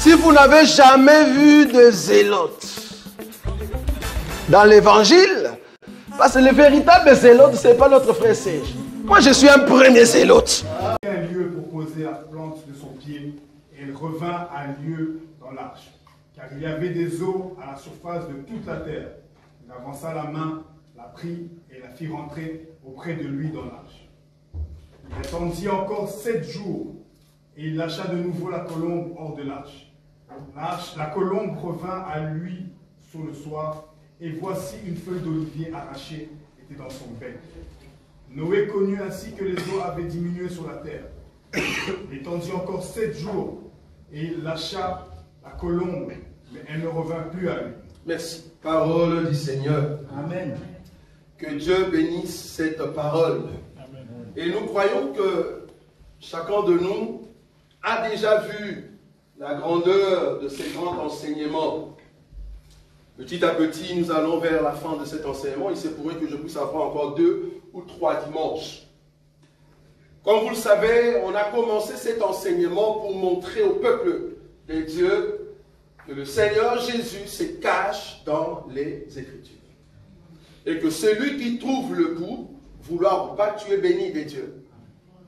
Si vous n'avez jamais vu de zélotes dans l'évangile, parce que le véritable zélote, ce n'est pas notre frère Serge. Moi, je suis un premier zélote. Un lieu pour poser la plante de son pied, et elle revint à un lieu dans l'arche, car il y avait des eaux à la surface de toute la terre. Il avança la main, la prit et la fit rentrer auprès de lui dans l'arche. Il attendit encore 7 jours, et il lâcha de nouveau la colombe hors de l'arche. La colombe revint à lui sur le soir, et voici une feuille d'olivier arrachée était dans son bec. Noé connut ainsi que les eaux avaient diminué sur la terre. Il attendit encore 7 jours, et il lâcha la colombe, mais elle ne revint plus à lui. Merci. Parole du Seigneur. Amen. Que Dieu bénisse cette parole. Amen. Et nous croyons que chacun de nous a déjà vu la grandeur de ces grands enseignements. Petit à petit, nous allons vers la fin de cet enseignement. Il se pourrait que je puisse avoir encore 2 ou 3 dimanches. Comme vous le savez, on a commencé cet enseignement pour montrer au peuple de Dieu que le Seigneur Jésus se cache dans les Écritures. Et que celui qui trouve le coup, vouloir pas tuer béni de Dieu.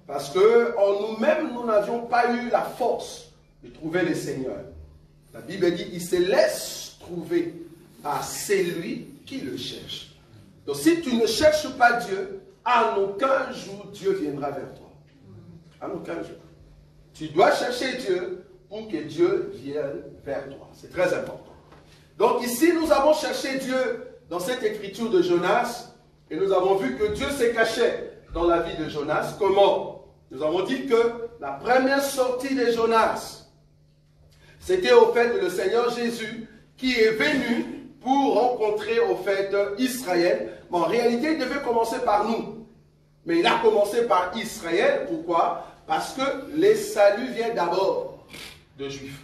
Parce qu'en nous-mêmes, nous n'avions pas eu la force de trouver le Seigneur. La Bible dit, il se laisse trouver à celui qui le cherche. Donc si tu ne cherches pas Dieu, à aucun jour Dieu viendra vers toi. À aucun jour. Tu dois chercher Dieu pour que Dieu vienne vers toi. C'est très important. Donc ici, nous avons cherché Dieu dans cette écriture de Jonas, et nous avons vu que Dieu s'est caché dans la vie de Jonas. Comment? Nous avons dit que la première sortie de Jonas, c'était au fait le Seigneur Jésus qui est venu pour rencontrer au fait Israël. Mais en réalité, il devait commencer par nous. Mais il a commencé par Israël. Pourquoi? Parce que les saluts viennent d'abord de Juifs.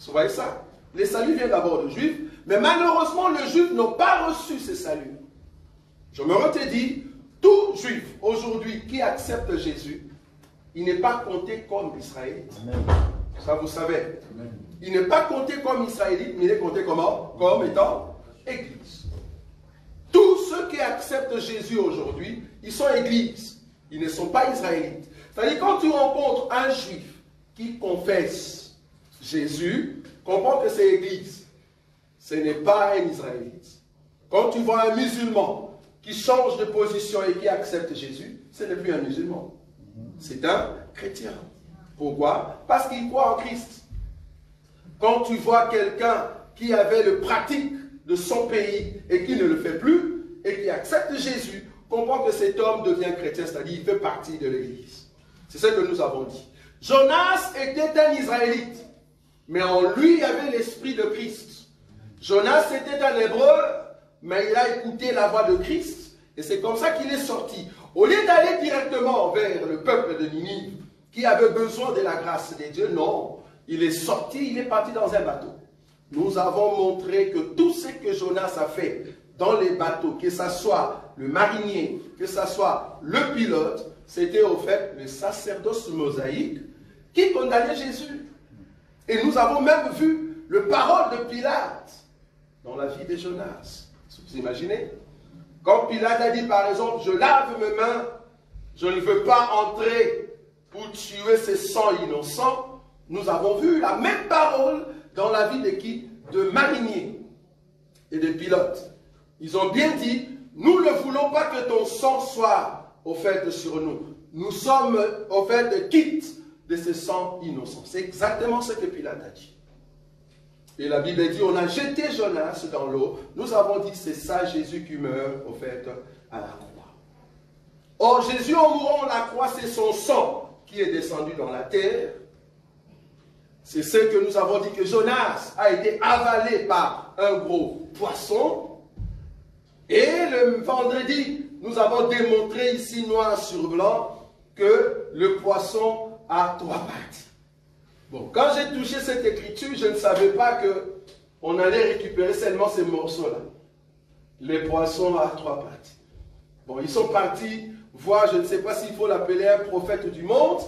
Vous voyez ça? Les saluts viennent d'abord de Juifs. Mais malheureusement, les Juifs n'ont pas reçu ces saluts. Je me redis, tout Juif aujourd'hui qui accepte Jésus, il n'est pas compté comme Israélite. Amen. Ça, vous savez. Amen. Il n'est pas compté comme Israélite, mais il est compté comment? Comme étant Église. Tous ceux qui acceptent Jésus aujourd'hui, ils sont Église. Ils ne sont pas Israélites. C'est-à-dire, quand tu rencontres un Juif qui confesse Jésus, comprends que c'est Église. Ce n'est pas un Israélite. Quand tu vois un musulman qui change de position et qui accepte Jésus, ce n'est plus un musulman. C'est un chrétien. Pourquoi? Parce qu'il croit en Christ. Quand tu vois quelqu'un qui avait le pratique de son pays et qui ne le fait plus, et qui accepte Jésus, comprend que cet homme devient chrétien, c'est-à-dire il fait partie de l'Église. C'est ce que nous avons dit. Jonas était un Israélite, mais en lui il y avait l'esprit de Christ. Jonas était un Hébreu, mais il a écouté la voix de Christ, et c'est comme ça qu'il est sorti. Au lieu d'aller directement vers le peuple de Ninive, qui avait besoin de la grâce de Dieu, non. Il est sorti, il est parti dans un bateau. Nous avons montré que tout ce que Jonas a fait dans les bateaux, que ce soit le marinier, que ce soit le pilote, c'était au fait le sacerdoce mosaïque qui condamnait Jésus. Et nous avons même vu le parole de Pilate dans la vie de Jonas. Vous imaginez? Quand Pilate a dit par exemple, je lave mes mains, je ne veux pas entrer pour tuer ces sangs innocents, nous avons vu la même parole dans la vie de qui? De mariniers et de pilotes. Ils ont bien dit, nous ne voulons pas que ton sang soit au fait sur nous. Nous sommes au fait de quitte de ce sang innocent. C'est exactement ce que Pilate a dit. Et la Bible dit, on a jeté Jonas dans l'eau. Nous avons dit, c'est ça Jésus qui meurt au fait à la croix. Or Jésus en mourant à la croix, c'est son sang qui est descendu dans la terre. C'est ce que nous avons dit que Jonas a été avalé par un gros poisson. Et le vendredi, nous avons démontré ici noir sur blanc que le poisson a 3 parties. Bon, quand j'ai touché cette écriture, je ne savais pas qu'on allait récupérer seulement ces morceaux-là. Les poissons à 3 parties. Bon, ils sont partis voir, je ne sais pas s'il faut l'appeler un prophète du monde,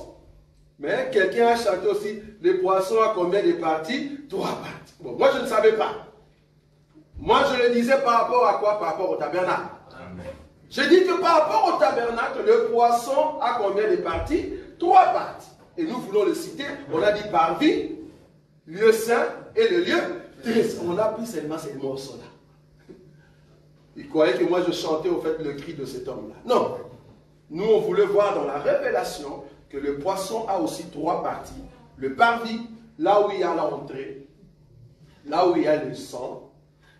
Mais quelqu'un a chanté aussi, les poissons à combien de parties? 3 parties. Bon, moi je ne savais pas. Moi je le disais par rapport à quoi? Par rapport au tabernacle. Je dis que par rapport au tabernacle, le poisson a combien de parties? 3 parties. Et nous voulons le citer, on a dit parvis, lieu saint et le lieu triste. On a pris seulement ces morceaux-là. Il croyait que moi je chantais au fait le cri de cet homme-là. Non. Nous on voulait voir dans la révélation que le poisson a aussi 3 parties. Le parvis, là où il y a l'entrée, là où il y a le sang,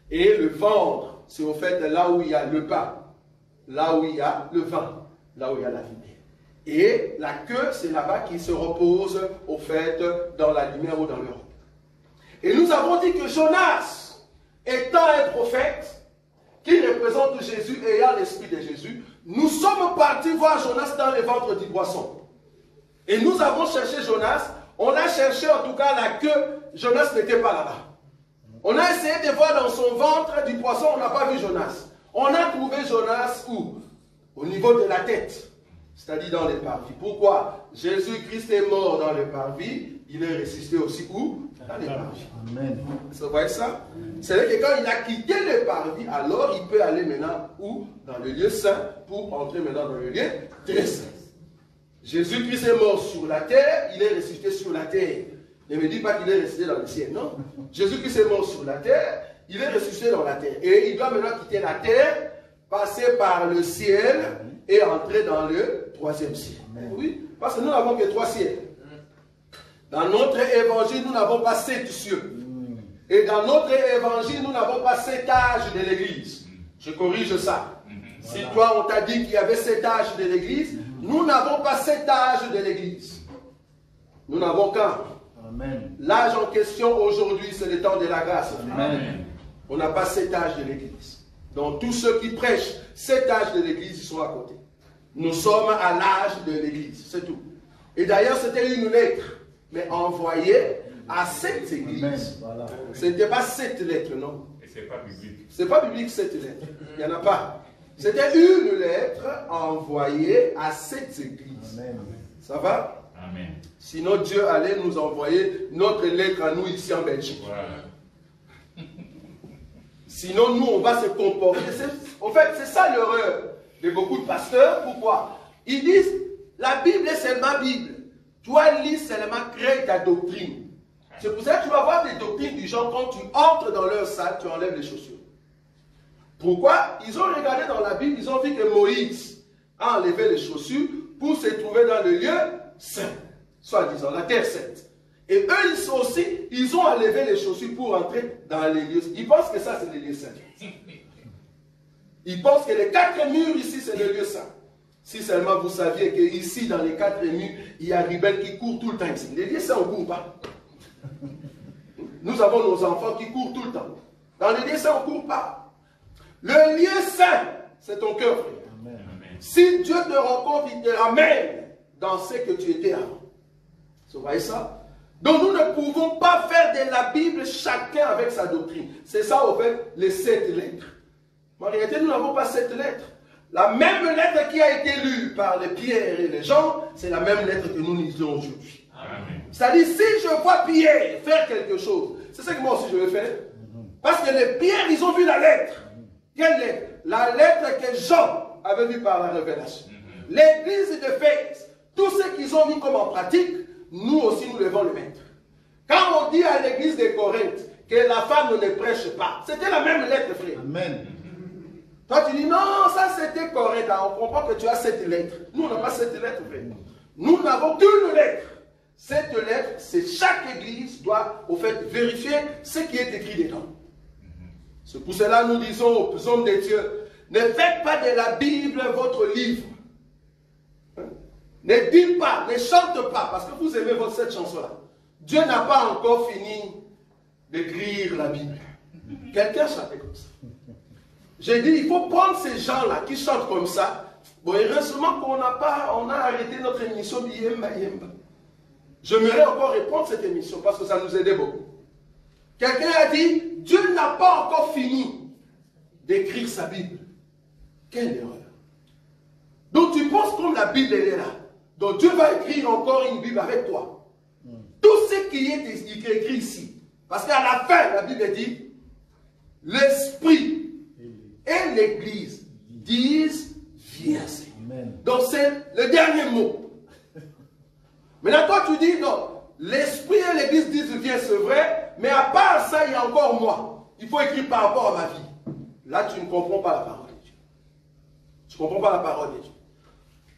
et le ventre, c'est au fait là où il y a le pain, là où il y a le vin, là où il y a la lumière. Et la queue, c'est là-bas qui se repose au fait dans la lumière ou dans l'Europe. Et nous avons dit que Jonas, étant un prophète, qui représente Jésus, ayant l'esprit de Jésus, nous sommes partis voir Jonas dans les ventres du poisson. Et nous avons cherché Jonas, on a cherché en tout cas la queue, Jonas n'était pas là-bas. On a essayé de voir dans son ventre du poisson, on n'a pas vu Jonas. On a trouvé Jonas où? Au niveau de la tête, c'est-à-dire dans les parvis. Pourquoi? Jésus-Christ est mort dans les parvis, il est ressuscité aussi où? Dans les parvis. Amen. Vous voyez ça? C'est-à-dire que quand il a quitté les parvis, alors il peut aller maintenant où? Dans le lieu saint, pour entrer maintenant dans le lieu très saint. Jésus-Christ est mort sur la terre, il est ressuscité sur la terre. Ne me dis pas qu'il est ressuscité dans le ciel, non. Jésus-Christ est mort sur la terre, il est ressuscité dans la terre. Et il doit maintenant quitter la terre, passer par le ciel et entrer dans le 3e ciel. Oui, parce que nous n'avons que 3 ciels. Dans notre évangile, nous n'avons pas 7 cieux. Et dans notre évangile, nous n'avons pas 7 âges de l'église. Je corrige ça. Si toi, on t'a dit qu'il y avait 7 âges de l'église, nous n'avons pas 7 âges de l'église. Nous n'avons qu'un. L'âge en question aujourd'hui, c'est le temps de la grâce. Amen. On n'a pas 7 âges de l'église. Donc tous ceux qui prêchent 7 âges de l'église, ils sont à côté. Nous sommes à l'âge de l'église, c'est tout. Et d'ailleurs, c'était une lettre, mais envoyée à 7 églises. Voilà. Ce n'était pas 7 lettres, non. Et c'est pas biblique. C'est pas biblique 7 lettres. Il n'y en a pas. C'était une lettre envoyée à 7 églises. Amen. Ça va? Amen. Sinon, Dieu allait nous envoyer notre lettre à nous ici en Belgique. Voilà. Sinon, nous, on va se comporter. En fait, c'est ça l'erreur de beaucoup de pasteurs. Pourquoi? Ils disent, la Bible est seulement Bible. Toi, lis seulement, crée ta doctrine. C'est pour ça que tu vas voir des doctrines du genre, quand tu entres dans leur salle, tu enlèves les chaussures. Pourquoi? Ils ont regardé dans la Bible, ils ont vu que Moïse a enlevé les chaussures pour se trouver dans le lieu saint, soi-disant, la terre sainte. Et eux ils aussi, ils ont enlevé les chaussures pour entrer dans les lieux. Ils pensent que ça c'est les lieux saints. Ils pensent que les 4 murs ici c'est le lieu saint. Si seulement vous saviez qu'ici dans les 4 murs, il y a Ribel qui court tout le temps ici. Les lieux saints on ne court pas. Nous avons nos enfants qui courent tout le temps. Dans les lieux saints on ne court pas. Le lieu saint, c'est ton cœur, frère. Amen. Si Dieu te rencontre, il te ramène dans ce que tu étais avant. Vous voyez ça? Donc nous ne pouvons pas faire de la Bible chacun avec sa doctrine. C'est ça au fait les 7 lettres. En réalité, nous n'avons pas 7 lettres. La même lettre qui a été lue par les Pierre et les Jean, c'est la même lettre que nous lisons aujourd'hui. C'est-à-dire, si je vois Pierre faire quelque chose, c'est ça que moi aussi je vais faire. Parce que les Pierre, ils ont vu la lettre. Quelle lettre? La lettre que Jean avait vue par la révélation. L'église d'Éphèse, tout ce qu'ils ont mis comme en pratique, nous aussi nous devons le mettre. Quand on dit à l'église de Corinthe que la femme ne prêche pas, c'était la même lettre, frère. Amen. Toi tu dis non, ça c'était Corinthe, on comprend que tu as 7 lettres. Nous on n'a pas 7 lettres, frère. Nous n'avons qu'une lettre. Cette lettre, c'est chaque église doit au fait vérifier ce qui est écrit dedans. C'est pour cela nous disons aux hommes de Dieu, ne faites pas de la Bible votre livre. Ne dites pas, ne chante pas, parce que vous aimez cette chanson-là. Dieu n'a pas encore fini d'écrire la Bible. Quelqu'un chantait comme ça. J'ai dit, il faut prendre ces gens-là qui chantent comme ça. Bon, heureusement qu'on a arrêté notre émission Yemba Yemba. J'aimerais encore reprendre cette émission parce que ça nous aidait beaucoup. Quelqu'un a dit, Dieu n'a pas encore fini d'écrire sa Bible. Quelle erreur. Donc tu penses comme la Bible elle est là. Donc Dieu va écrire encore une Bible avec toi. Tout ce qui est écrit ici. Parce qu'à la fin, la Bible dit, l'Esprit et l'Église disent, viens Seigneur. Donc c'est le dernier mot. Maintenant toi tu dis, non, l'Esprit et l'Église disent, viens, c'est vrai, mais à part ça, il y a encore moi. Il faut écrire par rapport à ma vie. Là, tu ne comprends pas la parole de Dieu. Tu ne comprends pas la parole de Dieu.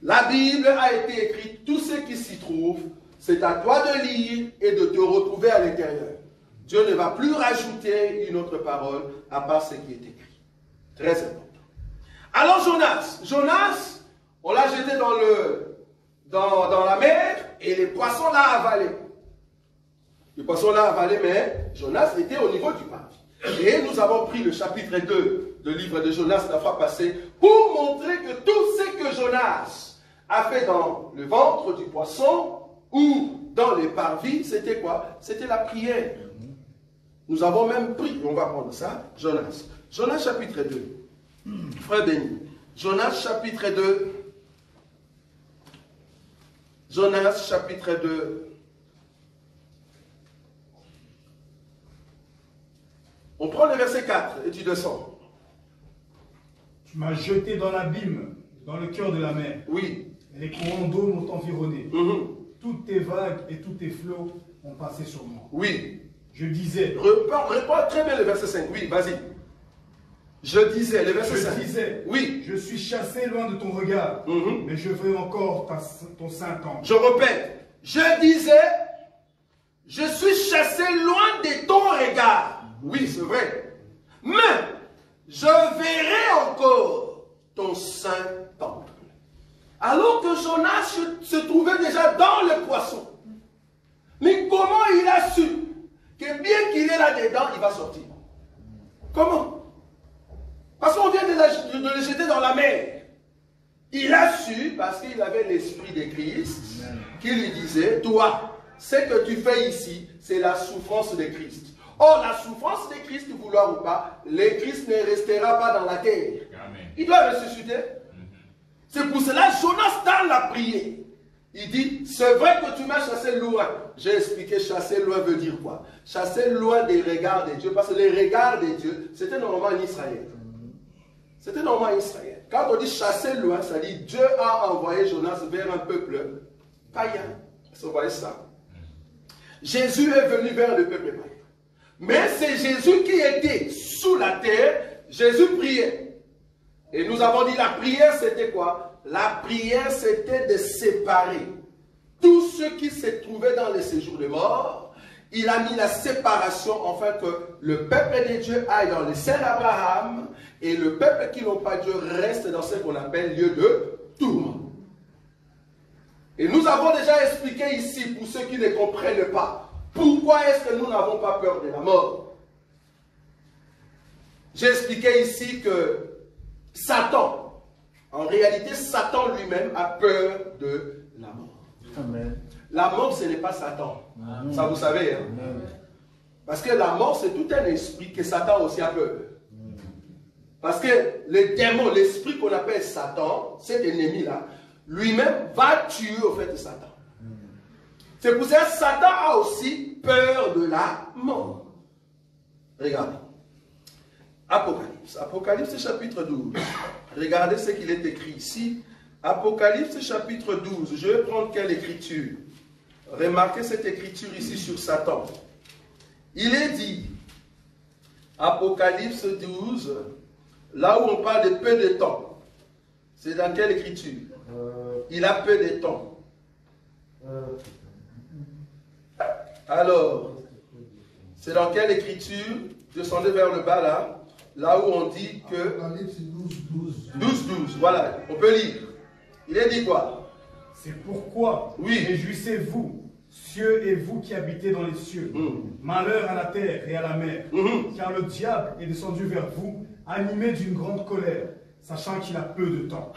La Bible a été écrite, tout ce qui s'y trouve, c'est à toi de lire et de te retrouver à l'intérieur. Dieu ne va plus rajouter une autre parole à part ce qui est écrit. Très important. Alors Jonas, on l'a jeté dans la mer et les poissons l'ont avalé. Les poissons l'ont avalé, mais Jonas était au niveau du parvis. Et nous avons pris le chapitre 2 du livre de Jonas la fois passée pour montrer que tout ce que Jonas a fait dans le ventre du poisson ou dans les parvis, c'était quoi? C'était la prière. Nous avons même pris, on va prendre ça, Jonas. Jonas chapitre 2. Frère béni. Jonas chapitre 2. Jonas chapitre 2. On prend le verset 4 et tu descends. Tu m'as jeté dans l'abîme, dans le cœur de la mer. Oui. Et les courants d'eau m'ont environné. Toutes tes vagues et tous tes flots ont passé sur moi. Oui. Je disais. Réponds très bien le verset 5. Oui, vas-y. Je disais, le verset 5. Je disais. Oui. Je suis chassé loin de ton regard. Mais je veux encore ton saint temple. Je répète. Je disais. Je suis chassé loin de ton regard. Oui, c'est vrai. Mais je verrai encore ton saint temple. Alors que Jonas se trouvait déjà dans le poisson. Mais comment il a su que bien qu'il est là-dedans, il va sortir? Comment? Parce qu'on vient de le jeter dans la mer. Il a su, parce qu'il avait l'esprit de Christ, qui lui disait, toi, ce que tu fais ici, c'est la souffrance de Christ. Or, la souffrance de Christ, vouloir ou pas, le Christ ne restera pas dans la terre. Amen. Il doit ressusciter. C'est pour cela, Jonas, dans la prière, il dit, c'est vrai que tu m'as chassé loin. J'ai expliqué, chasser loin veut dire quoi? Chasser loin des regards de Dieu. Parce que les regards de Dieu, c'était normalement en Israël. C'était normalement en Israël. Quand on dit chasser loin, ça dit Dieu a envoyé Jonas vers un peuple païen. Vous voyez ça? Jésus est venu vers le peuple païen. Mais c'est Jésus qui était sous la terre. Jésus priait. Et nous avons dit la prière c'était quoi? La prière c'était de séparer tous ceux qui se trouvaient dans les séjours de mort. Il a mis la séparation afin que le peuple de Dieu aille dans le sein d'Abraham et le peuple qui n'ont pas Dieu reste dans ce qu'on appelle lieu de tourment. Et nous avons déjà expliqué ici, pour ceux qui ne comprennent pas, pourquoi est-ce que nous n'avons pas peur de la mort. J'ai expliqué ici que Satan, en réalité, Satan lui-même a peur de la mort. Amen. La mort, ce n'est pas Satan. Amen. Ça, vous savez. Hein? Parce que la mort, c'est tout un esprit que Satan aussi a peur. Amen. Parce que le démon, l'esprit qu'on appelle Satan, cet ennemi-là, lui-même va tuer au fait Satan. C'est pour ça que Satan a aussi peur de la mort. Regardez. Apocalypse. Apocalypse chapitre 12. Regardez ce qu'il est écrit ici. Apocalypse chapitre 12. Je vais prendre quelle écriture? Remarquez cette écriture ici sur Satan. Il est dit, Apocalypse 12, là où on parle de peu de temps. C'est dans quelle écriture? Il a peu de temps. Alors, c'est dans quelle écriture? Descendez vers le bas là. Là où on dit que... Apocalypse 12, voilà, on peut lire. Il est dit quoi? C'est pourquoi, oui, réjouissez-vous, cieux et vous qui habitez dans les cieux. Malheur à la terre et à la mer, car le diable est descendu vers vous, animé d'une grande colère, sachant qu'il a peu de temps.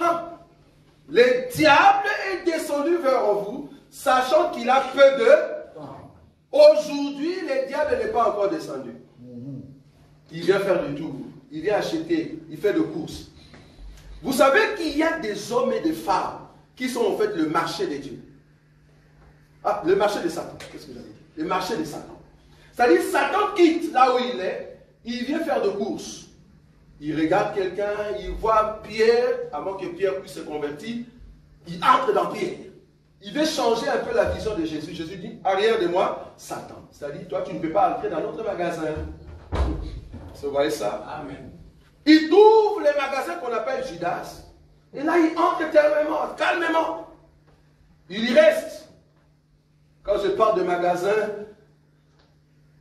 Le diable est descendu vers vous, sachant qu'il a peu de temps. Aujourd'hui, le diable n'est pas encore descendu. Il vient faire du tour, il vient acheter, il fait de courses. Vous savez qu'il y a des hommes et des femmes qui sont en fait le marché des dieux. Ah, le marché de Satan. Qu'est-ce que j'avais dit? Le marché de Satan. C'est-à-dire, Satan quitte là où il est, il vient faire de courses. Il regarde quelqu'un, il voit Pierre, avant que Pierre puisse se convertir, il entre dans Pierre. Il veut changer un peu la vision de Jésus. Jésus dit, arrière de moi, Satan. C'est-à-dire, toi, tu ne peux pas entrer dans notre magasin. Vous voyez ça? Amen. Il trouve les magasins qu'on appelle Judas. Et là, il entre calmement. Il y reste. Quand je parle de magasin,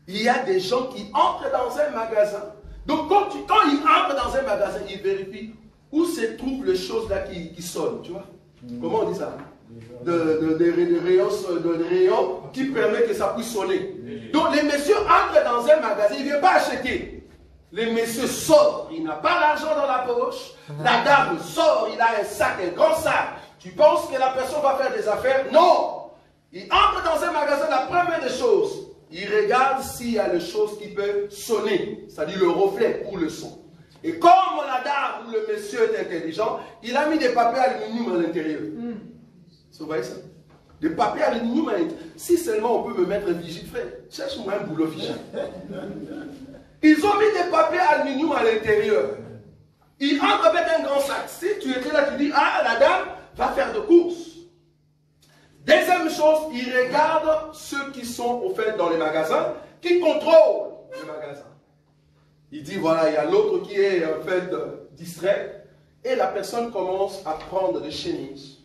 il y a des gens qui entrent dans un magasin. Donc, quand il entre dans un magasin, il vérifie où se trouvent les choses là qui sonnent. Tu vois? Comment on dit ça? Des rayons qui permettent que ça puisse sonner. Donc, les messieurs entrent dans un magasin, ils ne viennent pas acheter. Les messieurs sortent, il n'a pas l'argent dans la poche. La dame sort, il a un sac, un grand sac. Tu penses que la personne va faire des affaires? Non! Il entre dans un magasin, la première des choses, il regarde s'il y a les choses qui peuvent sonner, c'est-à-dire le reflet pour le son. Et comme la dame ou le monsieur est intelligent, il a mis des papiers aluminium à l'intérieur. Vous voyez ça? Des papiers aluminium à l'intérieur. Si seulement on peut me mettre un vigile, frère, cherche-moi un boulot vigile. Ils ont mis des papiers aluminium à l'intérieur. Ils entrent avec un grand sac. Si tu étais là, tu dis, ah, la dame va faire de courses. Deuxième chose, ils regardent ceux qui sont au fait dans les magasins, qui contrôlent le magasin. Il dit, voilà, il y a l'autre qui est en fait distrait, et la personne commence à prendre des chemises,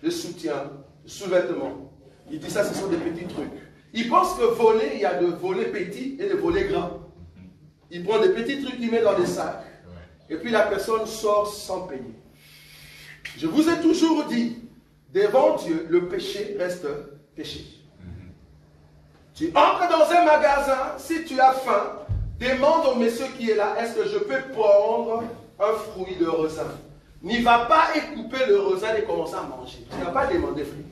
des soutiens, des sous-vêtements. Il dit, ça, ce sont des petits trucs. Il pense que voler, il y a de volets petits et de volets grands. Il prend des petits trucs, il met dans des sacs, et puis la personne sort sans payer. Je vous ai toujours dit, devant Dieu, le péché reste péché. Tu entres dans un magasin, si tu as faim, demande au monsieur qui est là, est-ce que je peux prendre un fruit de raisin? N'y va pas et couper le raisin et commencer à manger. Tu n'as pas demandé fruit.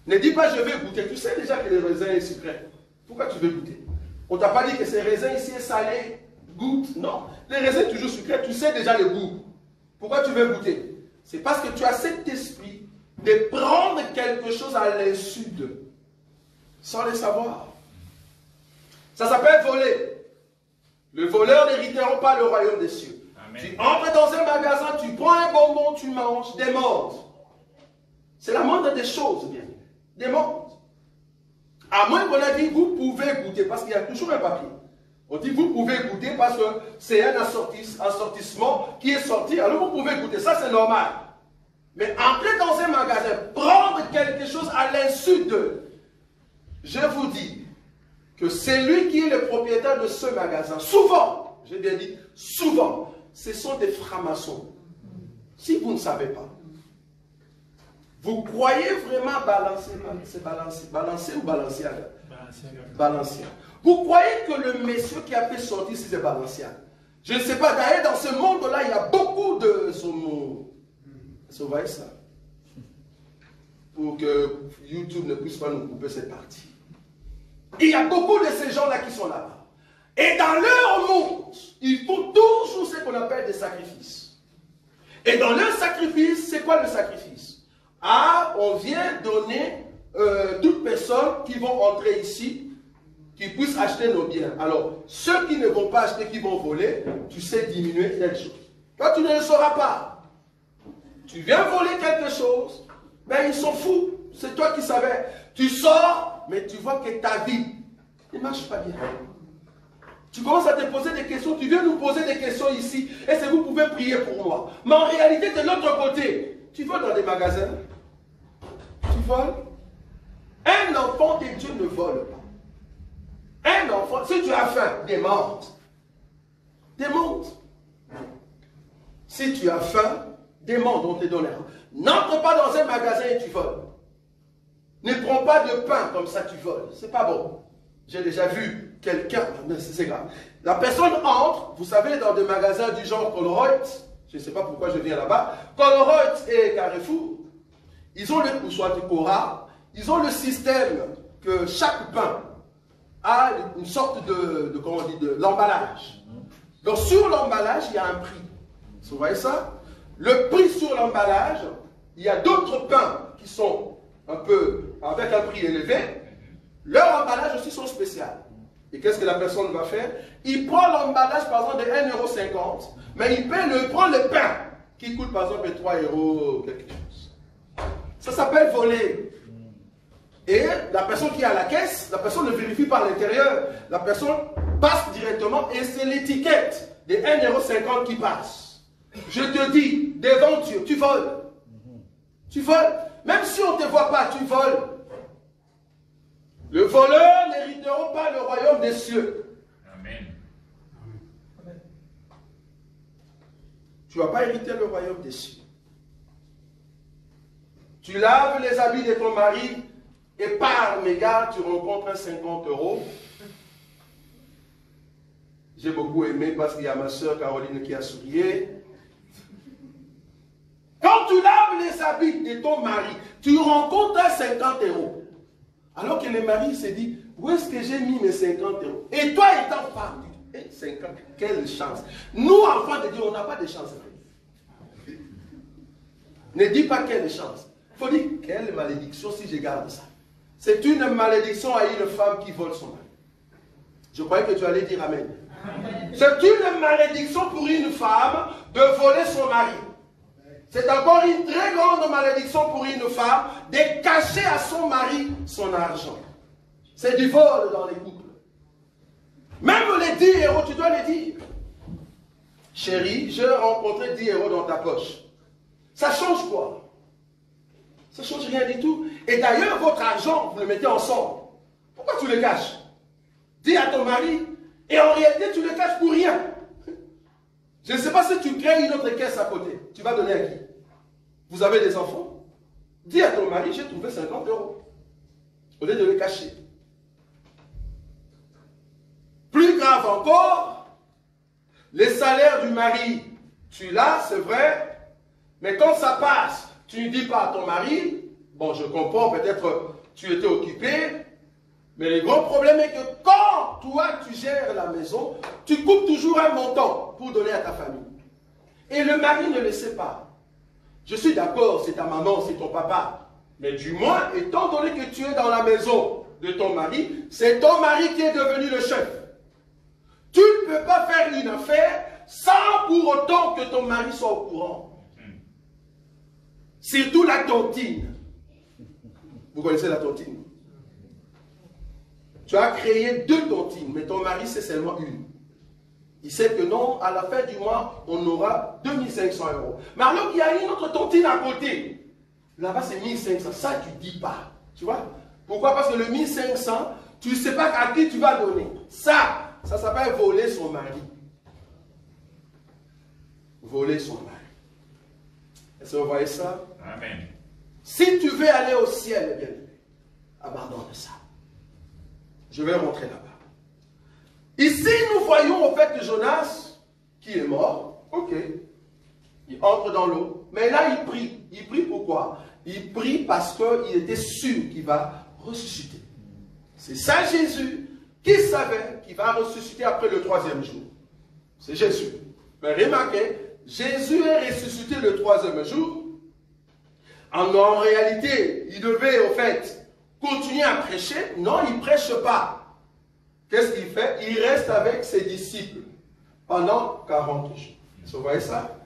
Ne dis pas je vais goûter. Tu sais déjà que le raisin est sucré. Pourquoi tu veux goûter? On ne t'a pas dit que ce raisin ici est salé. Goûte. Non. Les raisins sont toujours sucrés. Tu sais déjà le goût. Pourquoi tu veux goûter? C'est parce que tu as cet esprit de prendre quelque chose à l'insu d'eux, sans le savoir. Ça s'appelle voler. Le voleur n'hériteront pas le royaume des cieux. Amen. Tu entres dans un magasin, tu prends un bonbon, tu manges, des menthes. C'est la moindre des choses, bien. Des menthes. À moins qu'on a dit, vous pouvez goûter, parce qu'il y a toujours un papier. On dit, vous pouvez goûter parce que c'est un assortissement qui est sorti. Alors vous pouvez goûter, ça c'est normal. Mais entrer dans un magasin, prendre quelque chose à l'insu d'eux, je vous dis que c'est lui qui est le propriétaire de ce magasin. Souvent, j'ai bien dit, souvent, ce sont des francs-maçons. Si vous ne savez pas, vous croyez vraiment balancer ou Balenciaga? Balenciaga. Vous croyez que le monsieur qui a fait sortir, c'est Balenciaga? Je ne sais pas, d'ailleurs, dans ce monde-là, il y a beaucoup de son mot. Vous voyez ça? Pour que YouTube ne puisse pas nous couper cette partie. Il y a beaucoup de ces gens-là qui sont là-bas. Et dans leur monde, il faut toujours ce qu'on appelle des sacrifices. Et dans leur sacrifice, c'est quoi le sacrifice? Ah, on vient donner toutes personnes qui vont entrer ici, qui puissent acheter nos biens. Alors, ceux qui ne vont pas acheter, qui vont voler, tu sais diminuer quelque chose. Toi, tu ne le sauras pas. Tu viens voler quelque chose, mais ils sont fous. C'est toi qui savais. Tu sors, mais tu vois que ta vie ne marche pas bien. Tu commences à te poser des questions. Tu viens nous poser des questions ici. Est-ce que vous pouvez prier pour moi? Mais en réalité, de l'autre côté, tu vas dans des magasins. Tu voles. Un enfant de Dieu ne vole pas. Un enfant, si tu as faim, demande. Demande. Si tu as faim, demande, on te donnera. N'entre pas dans un magasin et tu voles. Ne prends pas de pain comme ça, tu voles. C'est pas bon. J'ai déjà vu quelqu'un, c'est grave. La personne entre, vous savez, dans des magasins du genre Colruyt, je ne sais pas pourquoi je viens là-bas, Colruyt et Carrefour, ils ont le, ou soit du Cora, ils ont le système que chaque pain a une sorte de comment on dit, de l'emballage. Donc sur l'emballage, il y a un prix. Vous voyez ça? Le prix sur l'emballage il y a d'autres pains qui sont un peu avec un prix élevé, leur emballage aussi sont spéciaux. Et qu'est-ce que la personne va faire? Il prend l'emballage par exemple de 1,50 €, mais il prend le pain qui coûte par exemple 3 € quelque chose. Ça s'appelle voler. Et la personne qui est à la caisse, la personne ne vérifie pas à l'intérieur. La personne passe directement et c'est l'étiquette des 1,50 € qui passe. Je te dis, devant Dieu, tu voles. Tu voles. Même si on ne te voit pas, tu voles. Le voleur n'héritera pas le royaume des cieux. Amen. Tu ne vas pas hériter le royaume des cieux. Tu laves les habits de ton mari et par mégarde, tu rencontres 50 €. J'ai beaucoup aimé parce qu'il y a ma soeur Caroline qui a sourié. Quand tu laves les habits de ton mari, tu rencontres 50 €. Alors que le mari se dit, où est-ce que j'ai mis mes 50 €? Et toi étant femme, tu dis, 50, quelle chance. Nous, enfants de Dieu, on n'a pas de chance. Ne dis pas quelle chance. Il faut dire, quelle malédiction si je garde ça. C'est une malédiction à une femme qui vole son mari. Je croyais que tu allais dire amen. C'est une malédiction pour une femme de voler son mari. C'est encore une très grande malédiction pour une femme de cacher à son mari son argent. C'est du vol dans les couples. Même les 10 €, tu dois les dire. Chérie, j'ai rencontré 10 € dans ta poche. Ça change quoi? Ça ne change rien du tout. Et d'ailleurs, votre argent, vous le mettez ensemble. Pourquoi tu le caches? Dis à ton mari, et en réalité, tu le caches pour rien. Je ne sais pas si tu crées une autre caisse à côté. Tu vas donner à qui? Vous avez des enfants? Dis à ton mari, j'ai trouvé 50 €. Au lieu de le cacher. Plus grave encore, les salaires du mari, tu l'as, c'est vrai, mais quand ça passe, tu ne dis pas à ton mari, bon, je comprends, peut-être tu étais occupé, mais le gros problème est que quand toi tu gères la maison, tu coupes toujours un montant pour donner à ta famille. Et le mari ne le sait pas. Je suis d'accord, c'est ta maman, c'est ton papa, mais du moins, étant donné que tu es dans la maison de ton mari, c'est ton mari qui est devenu le chef. Tu ne peux pas faire une affaire sans pour autant que ton mari soit au courant. Surtout la tontine. Vous connaissez la tontine? Tu as créé 2 tontines, mais ton mari c'est seulement une. Il sait que non, à la fin du mois, on aura 2500 €. Mais alors qu'il y a une autre tontine à côté. Là-bas c'est 1500. Ça tu ne dis pas. Tu vois? Pourquoi? Parce que le 1500, tu ne sais pas à qui tu vas donner. Ça s'appelle voler son mari. Voler son mari. Est-ce que vous voyez ça? Amen. Si tu veux aller au ciel, bien aimé, abandonne ça. Je vais rentrer là-bas. Ici, nous voyons au fait Jonas qui est mort. Ok. Il entre dans l'eau. Mais là, il prie. Il prie pourquoi? Il prie parce qu'il était sûr qu'il va ressusciter. C'est Saint Jésus qui savait qu'il va ressusciter après le 3e jour. C'est Jésus. Mais remarquez, Jésus est ressuscité le 3e jour. En réalité, il devait au fait continuer à prêcher. Non, il ne prêche pas. Qu'est-ce qu'il fait? Il reste avec ses disciples pendant 40 jours. Vous voyez ça?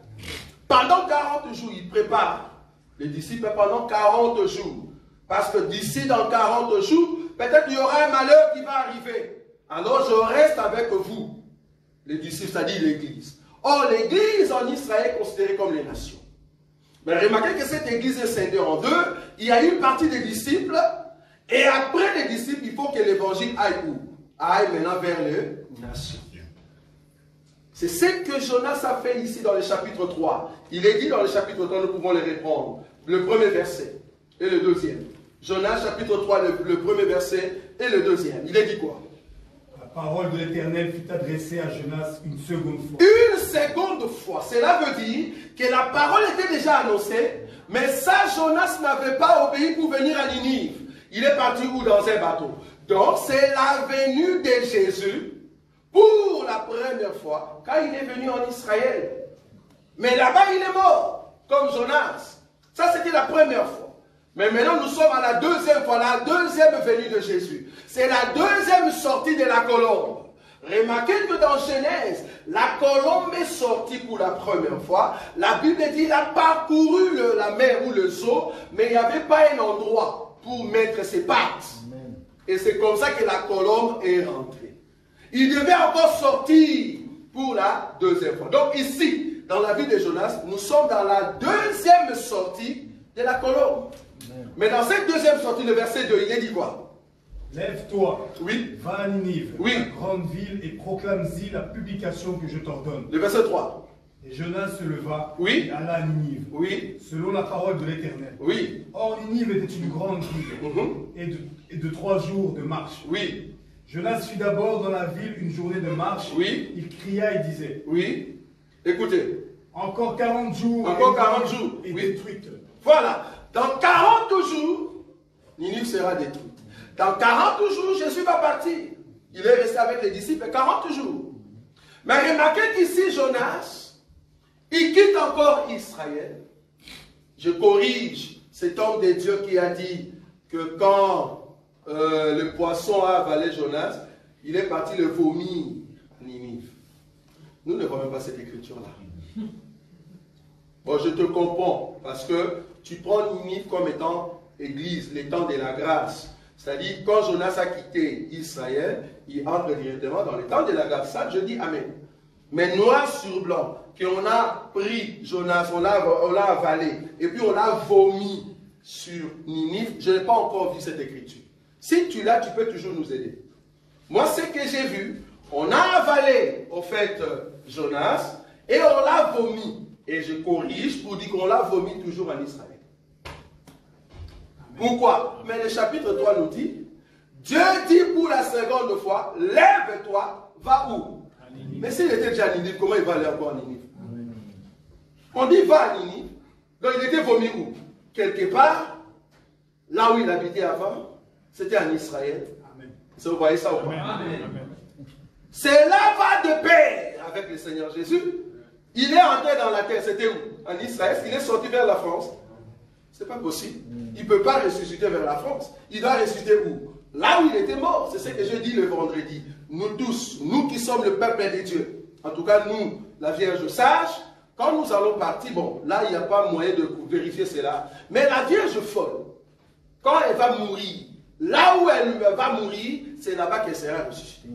Pendant 40 jours, il prépare les disciples pendant 40 jours. Parce que d'ici dans 40 jours, peut-être il y aura un malheur qui va arriver. Alors je reste avec vous. Les disciples, c'est-à-dire l'Église. Or, l'Église en Israël est considérée comme les nations. Mais remarquez que cette Église est scindée en 2. Il y a une partie des disciples. Et après les disciples, il faut que l'Évangile aille où? Aille maintenant vers les nations. C'est ce que Jonas a fait ici dans le chapitre 3. Il est dit dans le chapitre 3, nous pouvons les reprendre. Le premier verset et le deuxième. Jonas chapitre 3, le premier verset et le deuxième. Il est dit quoi? La parole de l'Éternel fut adressée à Jonas une seconde fois. Une seconde fois. Cela veut dire que la parole était déjà annoncée, mais ça, Jonas n'avait pas obéi pour venir à Ninive. Il est parti où? Dans un bateau. Donc, c'est la venue de Jésus pour la première fois quand il est venu en Israël. Mais là-bas, il est mort, comme Jonas. Ça, c'était la première fois. Mais maintenant, nous sommes à la deuxième fois, la deuxième venue de Jésus. C'est la deuxième sortie de la colombe. Remarquez que dans Genèse, la colombe est sortie pour la première fois. La Bible dit qu'il a parcouru la mer ou le seau, mais il n'y avait pas un endroit pour mettre ses pattes. Amen. Et c'est comme ça que la colombe est rentrée. Il devait encore sortir pour la deuxième fois. Donc ici, dans la vie de Jonas, nous sommes dans la deuxième sortie de la colombe. Amen. Mais dans cette deuxième sortie, le verset 2, il est dit quoi? Lève-toi, oui. Va à Ninive, oui. la grande ville, et proclame-y la publication que je t'ordonne. Le verset 3. Et Jonas se leva oui. et alla à Ninive, oui. selon la parole de l'Éternel. Oui. Or, Ninive était une grande ville, et de 3 jours de marche. Oui. Jonas fit d'abord dans la ville une journée de marche. Oui. Il cria et disait, oui. Écoutez. Encore 40 jours. Encore 40 jours. Et oui. détruite. Voilà. Dans 40 jours, Ninive sera détruite. Dans 40 jours, Jésus va partir. Il est resté avec les disciples 40 jours. Mais remarquez qu'ici, Jonas, il quitte encore Israël. Je corrige cet homme de Dieu qui a dit que quand le poisson a avalé Jonas, il est parti le vomir à Ninive. Nous ne voyons pas cette écriture-là. Bon, je te comprends, parce que tu prends Ninive comme étant église, les temps de la grâce. C'est-à-dire, quand Jonas a quitté Israël, il entre directement dans les temps de la grâce. Ça, je dis Amen. Mais noir sur blanc, qu'on a pris Jonas, on l'a avalé, et puis on l'a vomi sur Ninive, je n'ai pas encore vu cette écriture. Si tu l'as, tu peux toujours nous aider. Moi, ce que j'ai vu, on a avalé, au fait, Jonas, et on l'a vomi. Et je corrige pour dire qu'on l'a vomi toujours en Israël. Pourquoi? Mais le chapitre 3 nous dit, Dieu dit pour la seconde fois, lève-toi, va où? Mais s'il était déjà à Ninive, comment il va aller encore à Ninive? On dit va à Ninive, donc il était vomi où? Quelque part, là où il habitait avant, c'était en Israël. Ça, vous voyez ça ou pas? Cela va de pair avec le Seigneur Jésus. Il est entré dans la terre, c'était où? En Israël. Il est sorti vers la France. C'est pas possible. Il ne peut pas ressusciter vers la France. Il doit ressusciter où? Là où il était mort. C'est ce que je dis le vendredi. Nous tous, nous qui sommes le peuple de Dieu, en tout cas nous, la Vierge sage, quand nous allons partir, bon, là il n'y a pas moyen de vérifier cela, mais la Vierge folle, quand elle va mourir, là où elle va mourir, c'est là-bas qu'elle sera ressuscitée.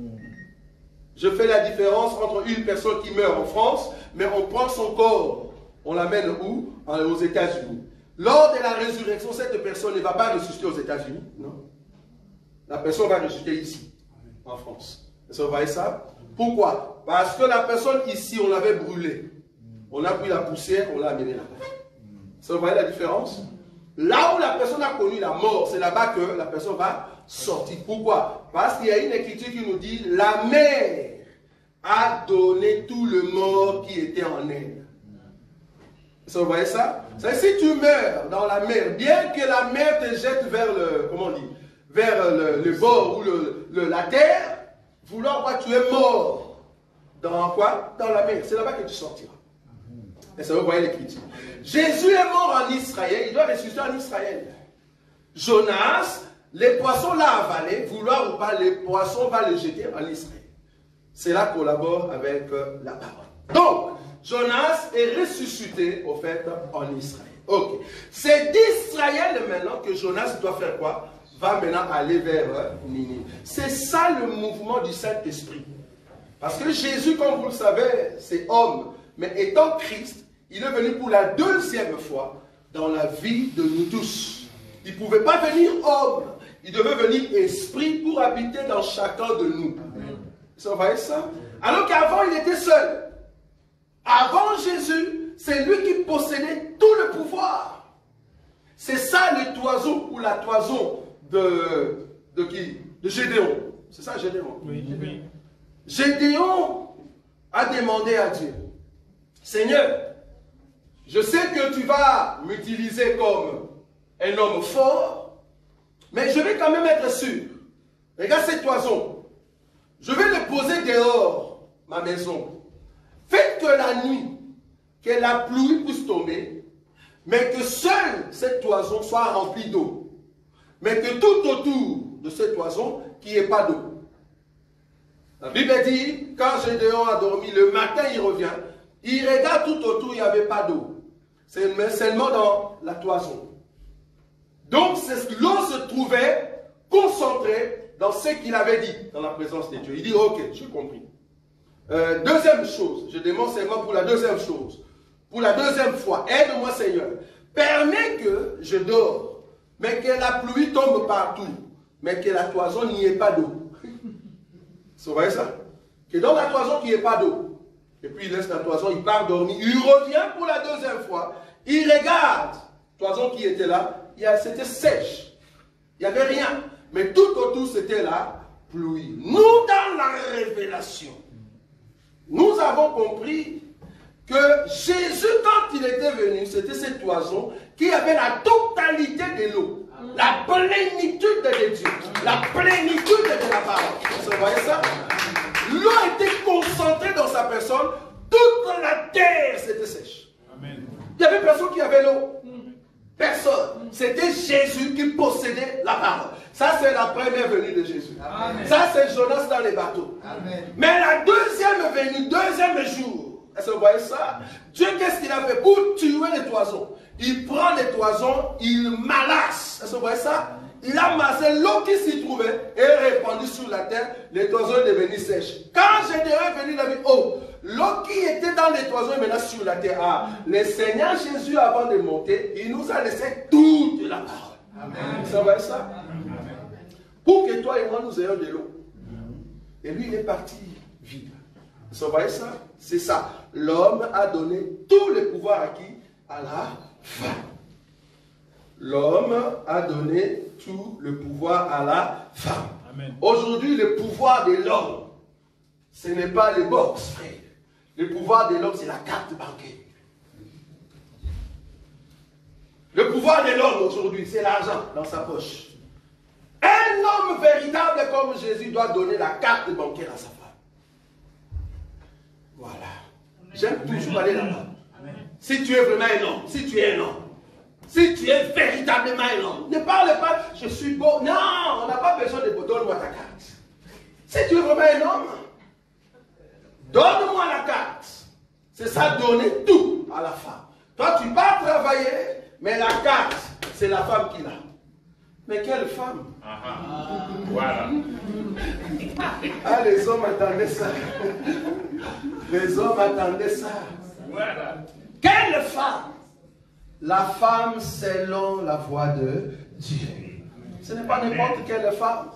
Je fais la différence entre une personne qui meurt en France, mais on prend son corps, on l'amène où? Aux États-Unis. Lors de la résurrection, cette personne ne va pas ressusciter aux États-Unis, non. La personne va ressusciter ici, en France. Est-ce que vous voyez ça? Pourquoi? Parce que la personne ici, on l'avait brûlée. On a pris la poussière, on l'a amenée là-bas. Est-ce que vous voyez la différence? Là où la personne a connu la mort, c'est là-bas que la personne va sortir. Pourquoi? Parce qu'il y a une écriture qui nous dit, la mer a donné tout le mort qui était en elle. Est-ce que vous voyez ça? C'est si tu meurs dans la mer, bien que la mer te jette vers le, comment on dit, vers le bord ou la terre, vouloir voir tu es mort. Dans quoi? Dans la mer. C'est là-bas que tu sortiras. Et ça, vous voyez l'écriture. Jésus est mort en Israël, il doit ressusciter en Israël. Jonas, les poissons l'ont avalé, vouloir ou pas, les poissons vont le jeter en Israël. Cela collabore avec la parole. Donc, Jonas est ressuscité, au fait, en Israël. Ok. C'est d'Israël maintenant que Jonas doit faire quoi? Va maintenant aller vers Ninive. C'est ça le mouvement du Saint-Esprit. Parce que Jésus, comme vous le savez, c'est homme. Mais étant Christ, il est venu pour la deuxième fois dans la vie de nous tous. Il ne pouvait pas venir homme. Il devait venir esprit pour habiter dans chacun de nous. Vous voyez ça? Alors qu'avant, il était seul. Avant Jésus, c'est lui qui possédait tout le pouvoir. C'est ça le toison ou la toison de qui? De Gédéon. C'est ça Gédéon? Oui. Gédéon a demandé à Dieu, Seigneur, je sais que tu vas m'utiliser comme un homme fort, mais je vais quand même être sûr. Regarde cette toison. Je vais le poser dehors, ma maison. Faites que la nuit, que la pluie puisse tomber, mais que seule cette toison soit remplie d'eau. Mais que tout autour de cette toison, qu'il n'y ait pas d'eau. La Bible dit, quand Gédéon a dormi, le matin il revient, il regarde tout autour, il n'y avait pas d'eau. C'est seulement dans la toison. Donc l'eau se trouvait concentrée dans ce qu'il avait dit, dans la présence de Dieu. Il dit, ok, j'ai compris. Deuxième chose, je demande seulement pour la deuxième chose. Pour la deuxième fois, aide-moi Seigneur. Permets que je dors, mais que la pluie tombe partout, mais que la toison n'y ait pas d'eau. Vous voyez ça? Que dans la toison, qu'il n'y ait pas d'eau. Et puis il laisse la toison, il part dormir. Il revient pour la deuxième fois. Il regarde la toison qui était là. C'était sèche. Il n'y avait rien. Mais tout autour, c'était la pluie. Nous, dans la révélation, nous avons compris que Jésus, quand il était venu, c'était cette toison qui avait la totalité de l'eau. La plénitude de Dieu. La plénitude de la parole. Vous voyez ça? L'eau était concentrée dans sa personne. Toute la terre, c'était sèche. Amen. Il n'y avait personne qui avait l'eau. Personne. C'était Jésus qui possédait la parole. Ça, c'est la première venue de Jésus. Amen. Ça, c'est Jonas dans les bateaux. Amen. Mais la deuxième venue, deuxième jour, est-ce que vous voyez ça? Dieu, qu'est-ce qu'il a fait pour tuer les toisons? Il prend les toisons, il malasse. Est-ce que vous voyez ça? Il a massé l'eau qui s'y trouvait et répandue sur la terre. Les toisons sont devenues sèches. Quand Gédéon est venu, il a dit, oh, l'eau qui était dans les toisons est maintenant sur la terre. Ah, le Seigneur Jésus, avant de monter, il nous a laissé toute la parole. Amen. Ça va ça? Amen. Pour que toi et moi, nous ayons de l'eau. Et lui, il est parti vide. Ça va ça? C'est ça. L'homme a donné tout le pouvoir à qui? À la femme. L'homme a donné tout le pouvoir à la femme. Aujourd'hui, le pouvoir de l'homme, ce n'est pas les box, frère. Le pouvoir de l'homme, c'est la carte bancaire. Le pouvoir de l'homme aujourd'hui, c'est l'argent dans sa poche. Un homme véritable comme Jésus doit donner la carte bancaire à sa femme. Voilà. J'aime toujours aller là-bas. Si tu es vraiment un homme, si tu es un homme, si tu es véritablement un homme, ne parle pas, je suis beau. Non, on n'a pas besoin de donne-moi ta carte. Si tu es vraiment un homme, donne-moi la carte. C'est ça, donner tout à la femme. Toi, tu pars travailler, mais la carte, c'est la femme qui l'a. Mais quelle femme? Voilà. Ah, les hommes attendaient ça. Les hommes attendaient ça. Voilà. Quelle femme? La femme selon la voix de Dieu. Ce n'est pas n'importe quelle femme.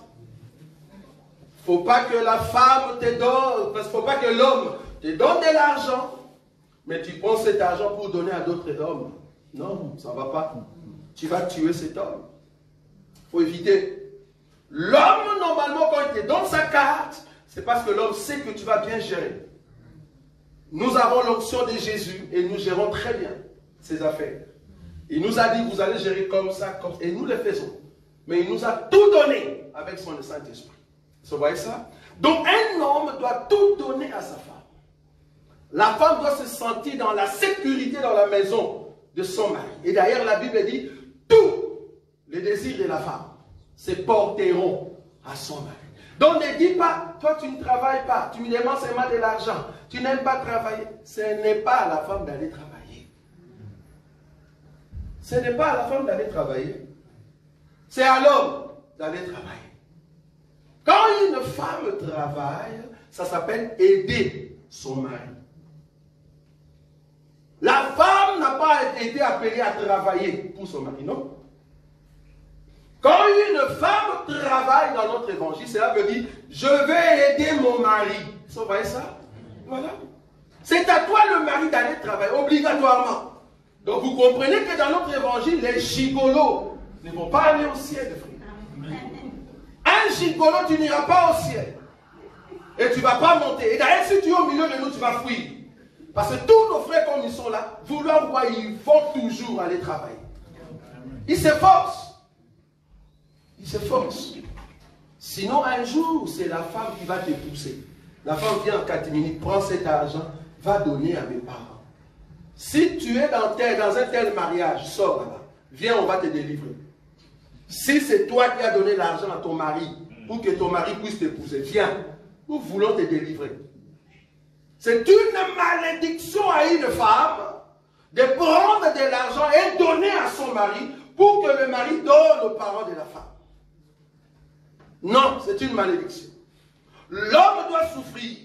Il ne faut pas que la femme te donne, parce qu'il ne faut pas que l'homme te donne de l'argent, mais tu prends cet argent pour donner à d'autres hommes. Non, ça ne va pas. Tu vas tuer cet homme. Il faut éviter. L'homme, normalement, quand il te donne sa carte, c'est parce que l'homme sait que tu vas bien gérer. Nous avons l'onction de Jésus et nous gérons très bien ses affaires. Il nous a dit, vous allez gérer comme ça, comme ça, et nous le faisons. Mais il nous a tout donné avec son Saint-Esprit. Vous voyez ça? Donc un homme doit tout donner à sa femme. La femme doit se sentir dans la sécurité dans la maison de son mari. Et d'ailleurs la Bible dit, tous les désirs de la femme se porteront à son mari. Donc ne dis pas, toi tu ne travailles pas, tu me demandes seulement de l'argent, tu n'aimes pas travailler. Ce n'est pas à la femme d'aller travailler. Ce n'est pas à la femme d'aller travailler. C'est à l'homme d'aller travailler. Quand une femme travaille, ça s'appelle aider son mari. La femme n'a pas été appelée à travailler pour son mari, non? Quand une femme travaille dans notre évangile, cela veut dire, je vais aider mon mari. Vous voyez ça? Voilà. C'est à toi le mari d'aller travailler, obligatoirement. Donc vous comprenez que dans notre évangile, les gigolos ne vont pas aller au ciel, frère. Un gigolo, tu n'iras pas au ciel. Et tu ne vas pas monter. Et d'ailleurs, si tu es au milieu de nous, tu vas fuir. Parce que tous nos frères, comme ils sont là, vouloir voir, ils vont toujours aller travailler. Ils s'efforcent. Ils s'efforcent. Sinon, un jour, c'est la femme qui va te pousser. La femme vient en 4 minutes, prend cet argent, va donner à mes parents. Si tu es dans un tel mariage, sors là-bas. Viens, on va te délivrer. Si c'est toi qui as donné l'argent à ton mari pour que ton mari puisse t'épouser, viens. Nous voulons te délivrer. C'est une malédiction à une femme de prendre de l'argent et donner à son mari pour que le mari donne aux parents de la femme. Non, c'est une malédiction. L'homme doit souffrir.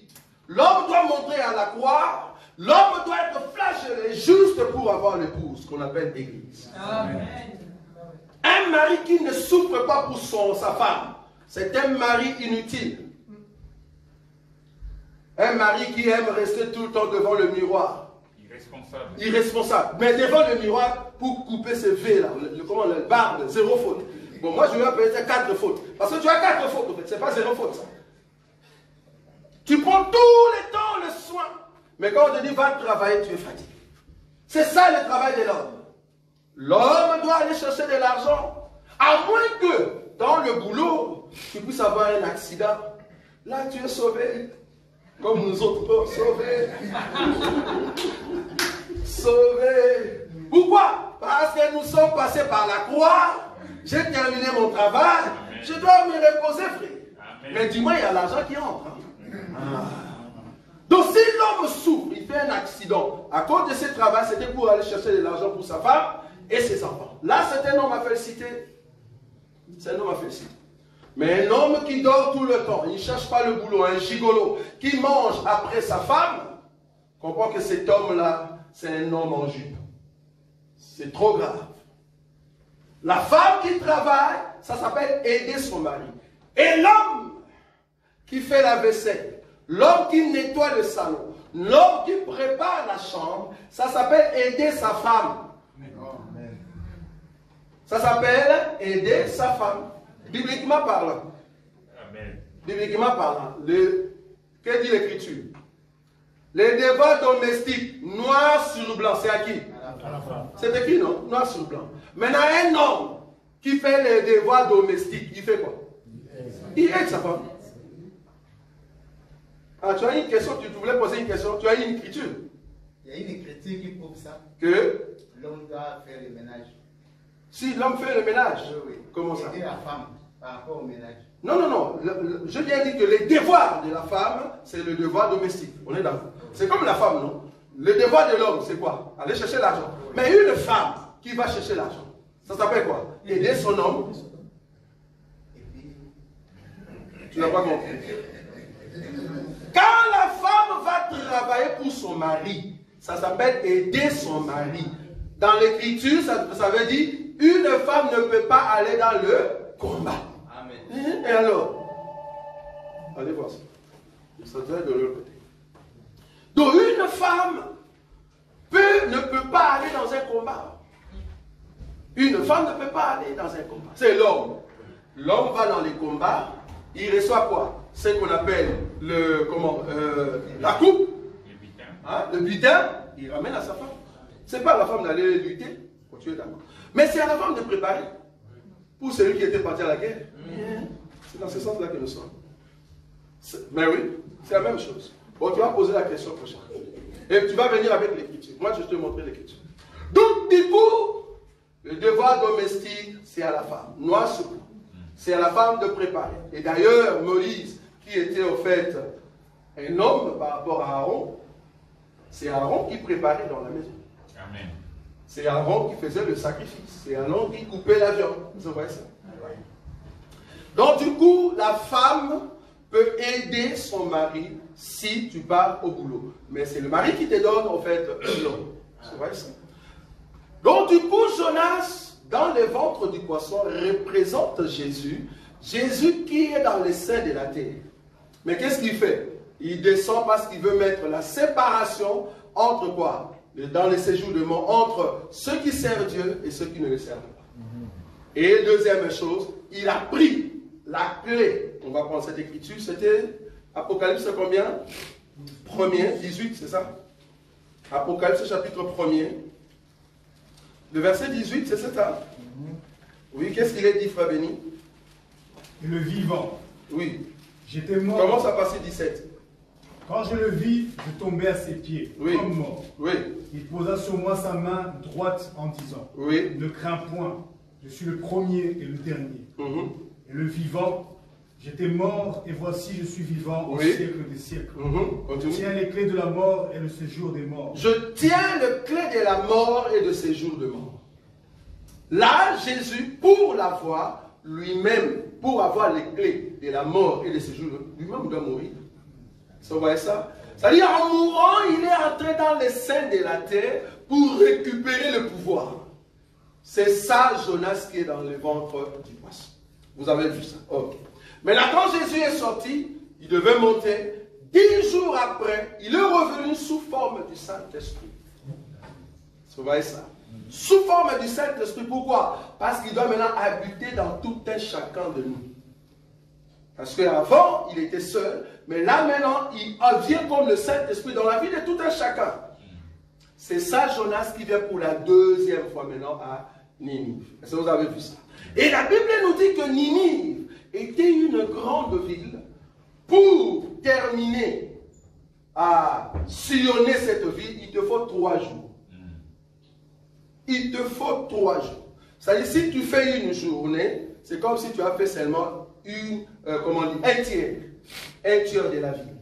L'homme doit monter à la croix. L'homme doit être flagellé juste pour avoir l'épouse qu'on appelle l'église. Amen. Un mari qui ne souffre pas pour sa femme, c'est un mari inutile. Un mari qui aime rester tout le temps devant le miroir. Irresponsable. Irresponsable. Mais devant le miroir pour couper ses V là, le barbe, 0 faute. Bon, moi je vais appeler ça 4 fautes. Parce que tu as 4 fautes en fait, c'est pas 0 faute ça. Tu prends tout le temps le soin. Mais quand on te dit va travailler, tu es fatigué. C'est ça le travail de l'homme. L'homme doit aller chercher de l'argent. À moins que dans le boulot, tu puisses avoir un accident. Là, tu es sauvé. Comme nous autres, sauvés. Sauvés. Pourquoi? Parce que nous sommes passés par la croix. J'ai terminé mon travail. Amen. Je dois me reposer, frère. Amen. Mais dis-moi, il y a l'argent qui entre. Hein? Donc si l'homme souffre, il fait un accident, à cause de ce travail, c'était pour aller chercher de l'argent pour sa femme et ses enfants. Là, c'est un homme à féliciter. C'est un homme à féliciter. Mais un homme qui dort tout le temps, il ne cherche pas le boulot, un gigolo, qui mange après sa femme, comprend que cet homme-là, c'est un homme en jupe. C'est trop grave. La femme qui travaille, ça s'appelle aider son mari. Et l'homme qui fait la vaisselle, l'homme qui nettoie le salon, l'homme qui prépare la chambre, ça s'appelle aider sa femme. Ça s'appelle aider sa femme. Bibliquement parlant. Amen. Bibliquement parlant. Que dit l'Écriture? Les devoirs domestiques, noir sur blanc, c'est à qui? C'est écrit, non? Noir sur blanc. Maintenant, un homme qui fait les devoirs domestiques, il fait quoi? Il aide sa femme. Ah, tu as une question, tu voulais poser une question, tu as une écriture. Il y a une écriture qui prouve ça. Que l'homme doit faire le ménage. Si l'homme fait le ménage, oui. Comment ça? Aider la femme par rapport au ménage. Non, non, non. Je viens dire que les devoirs de la femme, c'est le devoir domestique. On est d'accord. C'est comme la femme, non? Le devoir de l'homme, c'est quoi? Aller chercher l'argent. Mais une femme qui va chercher l'argent, ça s'appelle quoi? Aider son homme. Tu n'as pas compris. Quand la femme va travailler pour son mari, ça s'appelle aider son mari. Dans l'écriture, ça veut dire une femme ne peut pas aller dans le combat. Amen. Et alors? Allez voir ça. Ça doit être de l'autre côté. Donc une femme ne peut pas aller dans un combat. Une femme ne peut pas aller dans un combat. C'est l'homme. L'homme va dans les combats, il reçoit quoi? Ce qu'on appelle la coupe. Le butin. Hein? Le butin, il ramène à sa femme. C'est pas à la femme d'aller lutter, tu es d'accord. Mais c'est à la femme de préparer. Pour celui qui était parti à la guerre. C'est dans ce sens-là que nous sommes. Mais oui, c'est la même chose. Bon, tu vas poser la question prochaine. Et tu vas venir avec l'écriture. Moi, je vais te montrer l'écriture. Donc, du coup, le devoir domestique, c'est à la femme. Noir sur blanc. C'est à la femme de préparer. Et d'ailleurs, Moïse, qui était au fait un homme par rapport à Aaron, c'est Aaron qui préparait dans la maison. Amen. C'est Aaron qui faisait le sacrifice. C'est Aaron qui coupait la viande. Vous voyez ça? Donc, du coup, la femme peut aider son mari si tu pars au boulot. Mais c'est le mari qui te donne, en fait, l'homme. Vous voyez ça? Donc, du coup, Jonas, dans le ventre du poisson, représente Jésus. Jésus qui est dans les seins de la terre. Mais qu'est-ce qu'il fait? Il descend parce qu'il veut mettre la séparation entre quoi? Dans les séjours de mort, entre ceux qui servent Dieu et ceux qui ne le servent pas. Et deuxième chose, il a pris la clé. On va prendre cette écriture. C'était Apocalypse combien? 1er, 18, c'est ça? Apocalypse chapitre 1er. Le verset 18, c'est ça? Oui, qu'est-ce qu'il est dit, frère Béni? Et le vivant. Oui. J'étais mort. Commence à passer 17. Quand je le vis, je tombais à ses pieds, Oui. comme mort. Oui. Il posa sur moi sa main droite en disant, Oui. ne crains point, je suis le premier et le dernier. Mhm. Et le vivant, j'étais mort et voici je suis vivant au Oui. siècle des siècles. Mhm. Je Continue. tiens les clés de la mort et le séjour des morts. Je tiens le clé de la mort et de ces jours de mort. Là, Jésus, pour l'avoir, lui-même, pour avoir les clés de la mort et de ces jours, lui-même doit mourir. Vous voyez ça? C'est-à-dire, en mourant, il est entré dans les seins de la terre pour récupérer le pouvoir. C'est ça, Jonas, qui est dans le ventre du poisson. Vous avez vu ça? Ok. Maintenant, quand Jésus est sorti, il devait monter. 10 jours après, il est revenu sous forme du Saint-Esprit. Vous voyez ça? Sous forme du Saint-Esprit. Pourquoi? Parce qu'il doit maintenant habiter dans tout un chacun de nous. Parce qu'avant, il était seul, mais là maintenant, il vient comme le Saint-Esprit dans la vie de tout un chacun. C'est ça, Jonas, qui vient pour la deuxième fois maintenant à Ninive. Est-ce que vous avez vu ça? Et la Bible nous dit que Ninive était une grande ville. Pour terminer à sillonner cette ville, il te faut 3 jours. Il te faut 3 jours. C'est-à-dire, si tu fais une journée, c'est comme si tu as fait seulement un tiers de la ville.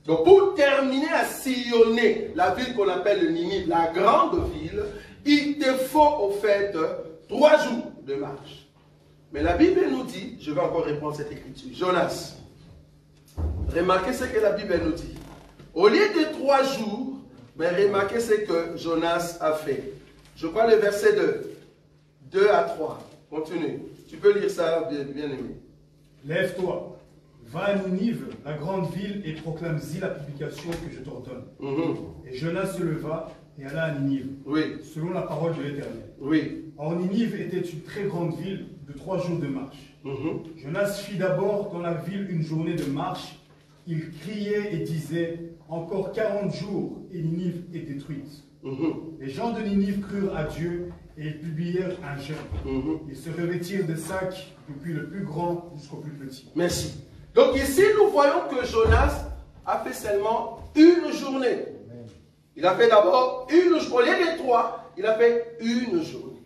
Donc, pour terminer à sillonner la ville qu'on appelle le Ninive, la grande ville, il te faut au fait 3 jours de marche. Mais la Bible nous dit, je vais encore reprendre cette écriture, Jonas, remarquez ce que la Bible nous dit. Au lieu de 3 jours, mais remarquez ce que Jonas a fait. Je crois le verset 2 à 3. Continue. Tu peux lire ça, bien aimé. Lève-toi, va à Ninive, la grande ville, et proclame-y la publication que je t'ordonne. Et Jonas se leva et alla à Ninive, Oui. selon la parole de l'Éternel. Oui. Or, Ninive était une très grande ville de 3 jours de marche. Jonas fit d'abord dans la ville une journée de marche. Il criait et disait, encore 40 jours et Ninive est détruite. Les gens de Ninive crurent à Dieu et ils publièrent un jeûne. Ils se revêtirent de sacs, depuis le plus grand jusqu'au plus petit. Merci. Donc ici, nous voyons que Jonas a fait seulement une journée. Il a fait d'abord une journée. Au lieu des 3, il a fait une journée.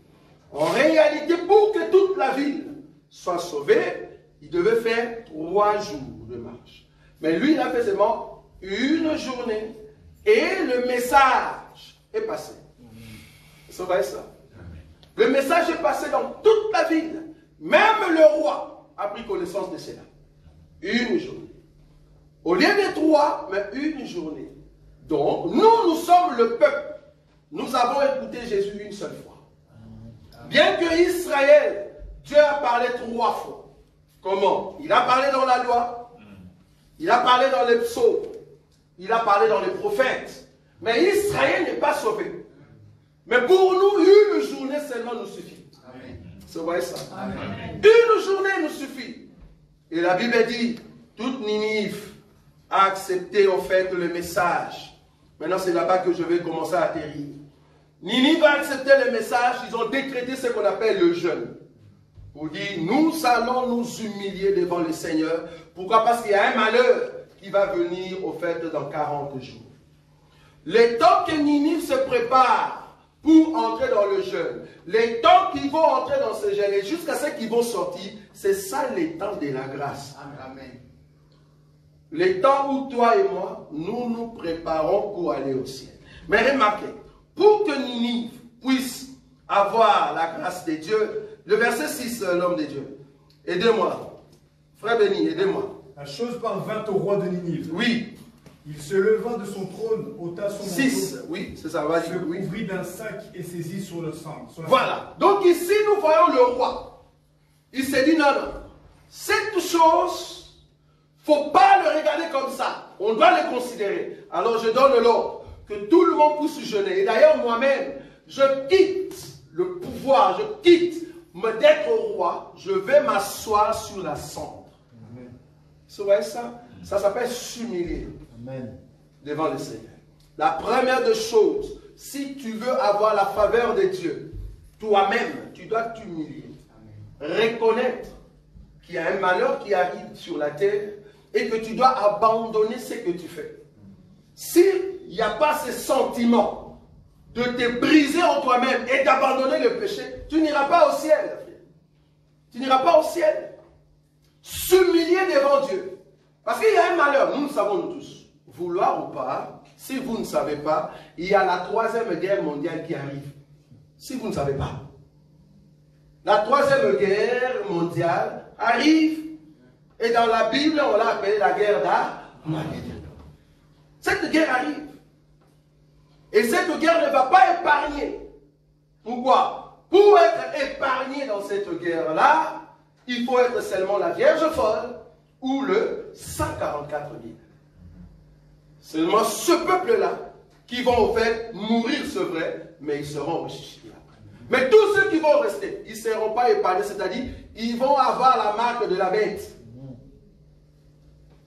En réalité, pour que toute la ville soit sauvée, il devait faire 3 jours de marche. Mais lui, il a fait seulement une journée. Et le message est passé. Vous voyez ça? Le message est passé dans toute la ville. Même le roi a pris connaissance de cela. Une journée. Au lieu de 3, mais une journée. Donc, nous sommes le peuple. Nous avons écouté Jésus une seule fois. Bien que Israël, Dieu a parlé 3 fois. Comment? Il a parlé dans la loi. Il a parlé dans les psaumes. Il a parlé dans les prophètes. Mais Israël n'est pas sauvé. Mais pour nous, une journée seulement nous suffit. Vous voyez ça? Amen. Une journée nous suffit. Et la Bible dit, toute Ninive a accepté en fait le message. Maintenant, c'est là-bas que je vais commencer à atterrir. Ninive a accepté le message. Ils ont décrété ce qu'on appelle le jeûne. Pour dire, nous allons nous humilier devant le Seigneur. Pourquoi? Parce qu'il y a un malheur qui va venir au fait dans 40 jours. Le temps que Ninive se prépare pour entrer dans le jeûne, les temps qu'ils vont entrer dans ce jeûne et jusqu'à ce qu'ils vont sortir, c'est ça les temps de la grâce. Amen. Les temps où toi et moi, nous nous préparons pour aller au ciel. Mais remarquez, pour que Ninive puisse avoir la grâce de Dieu, le verset 6, l'homme de Dieu, aidez-moi, frère Béni, aidez-moi. La chose parvint au roi de Ninive. Oui. Il se leva de son trône, ôta son 6, manteau, oui, c'est ça, vas-y. se Oui. couvrit d'un sac et saisit sur le sang. Voilà. Donc ici, nous voyons le roi. Il s'est dit, non, non, cette chose, il ne faut pas le regarder comme ça. On doit le considérer. Alors je donne l'ordre que tout le monde puisse jeûner. Et d'ailleurs, moi-même, je quitte le pouvoir, je quitte d'être roi, je vais m'asseoir sur la cendre. Vous voyez ça? Ça s'appelle s'humilier devant le Seigneur. La première des choses, si tu veux avoir la faveur de Dieu, toi-même, tu dois t'humilier. Reconnaître qu'il y a un malheur qui arrive sur la terre et que tu dois abandonner ce que tu fais. S'il n'y a pas ce sentiment de te briser en toi-même et d'abandonner le péché, tu n'iras pas au ciel. Tu n'iras pas au ciel. S'humilier devant Dieu. Parce qu'il y a un malheur, nous le savons nous tous. Vouloir ou pas, si vous ne savez pas, il y a la 3e guerre mondiale qui arrive. Si vous ne savez pas. La 3e guerre mondiale arrive. Et dans la Bible, on l'a appelée la guerre d'Armageddon. Cette guerre arrive. Et cette guerre ne va pas épargner. Pourquoi? Pour être épargné dans cette guerre-là, il faut être seulement la Vierge folle ou le 144 000. Seulement ce peuple-là qui vont au fait mourir, c'est vrai, mais ils seront ressuscités après. Mais tous ceux qui vont rester, ils ne seront pas épargnés, c'est-à-dire ils vont avoir la marque de la bête.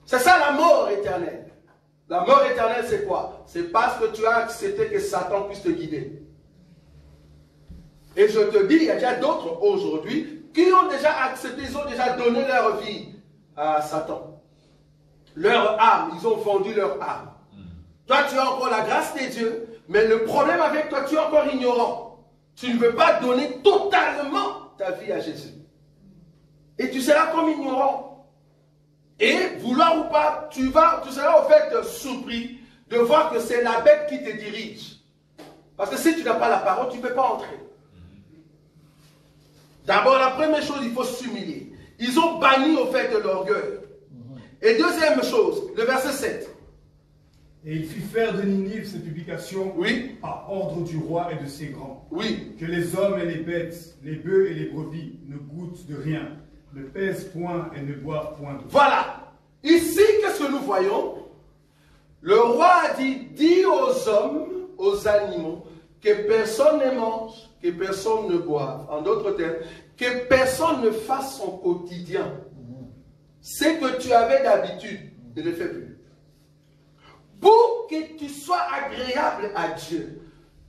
C'est ça la mort éternelle. La mort éternelle, c'est quoi? C'est parce que tu as accepté que Satan puisse te guider. Et je te dis, il y a déjà d'autres aujourd'hui qui ont déjà accepté, ils ont déjà donné leur vie à Satan. Leur âme, ils ont vendu leur âme. Toi, tu as encore la grâce de Dieu, mais le problème avec toi, tu es encore ignorant. Tu ne veux pas donner totalement ta vie à Jésus. Et tu seras comme ignorant. Et, vouloir ou pas, tu seras au fait surpris de voir que c'est la bête qui te dirige. Parce que si tu n'as pas la parole, tu ne peux pas entrer. D'abord, la première chose, il faut s'humilier. Ils ont banni au fait de l'orgueil. Et deuxième chose, le verset 7. Et il fit faire de Ninive ses publications par ordre du roi et de ses grands. Que les hommes et les bêtes, les bœufs et les brebis ne goûtent de rien, ne pèsent point et ne boivent point d'eau. Voilà. Ici, qu'est-ce que nous voyons? Le roi a dit, dis aux hommes, aux animaux, que personne ne mange, que personne ne boive. En d'autres termes, que personne ne fasse son quotidien. Ce que tu avais d'habitude, ne le fais plus. Pour que tu sois agréable à Dieu,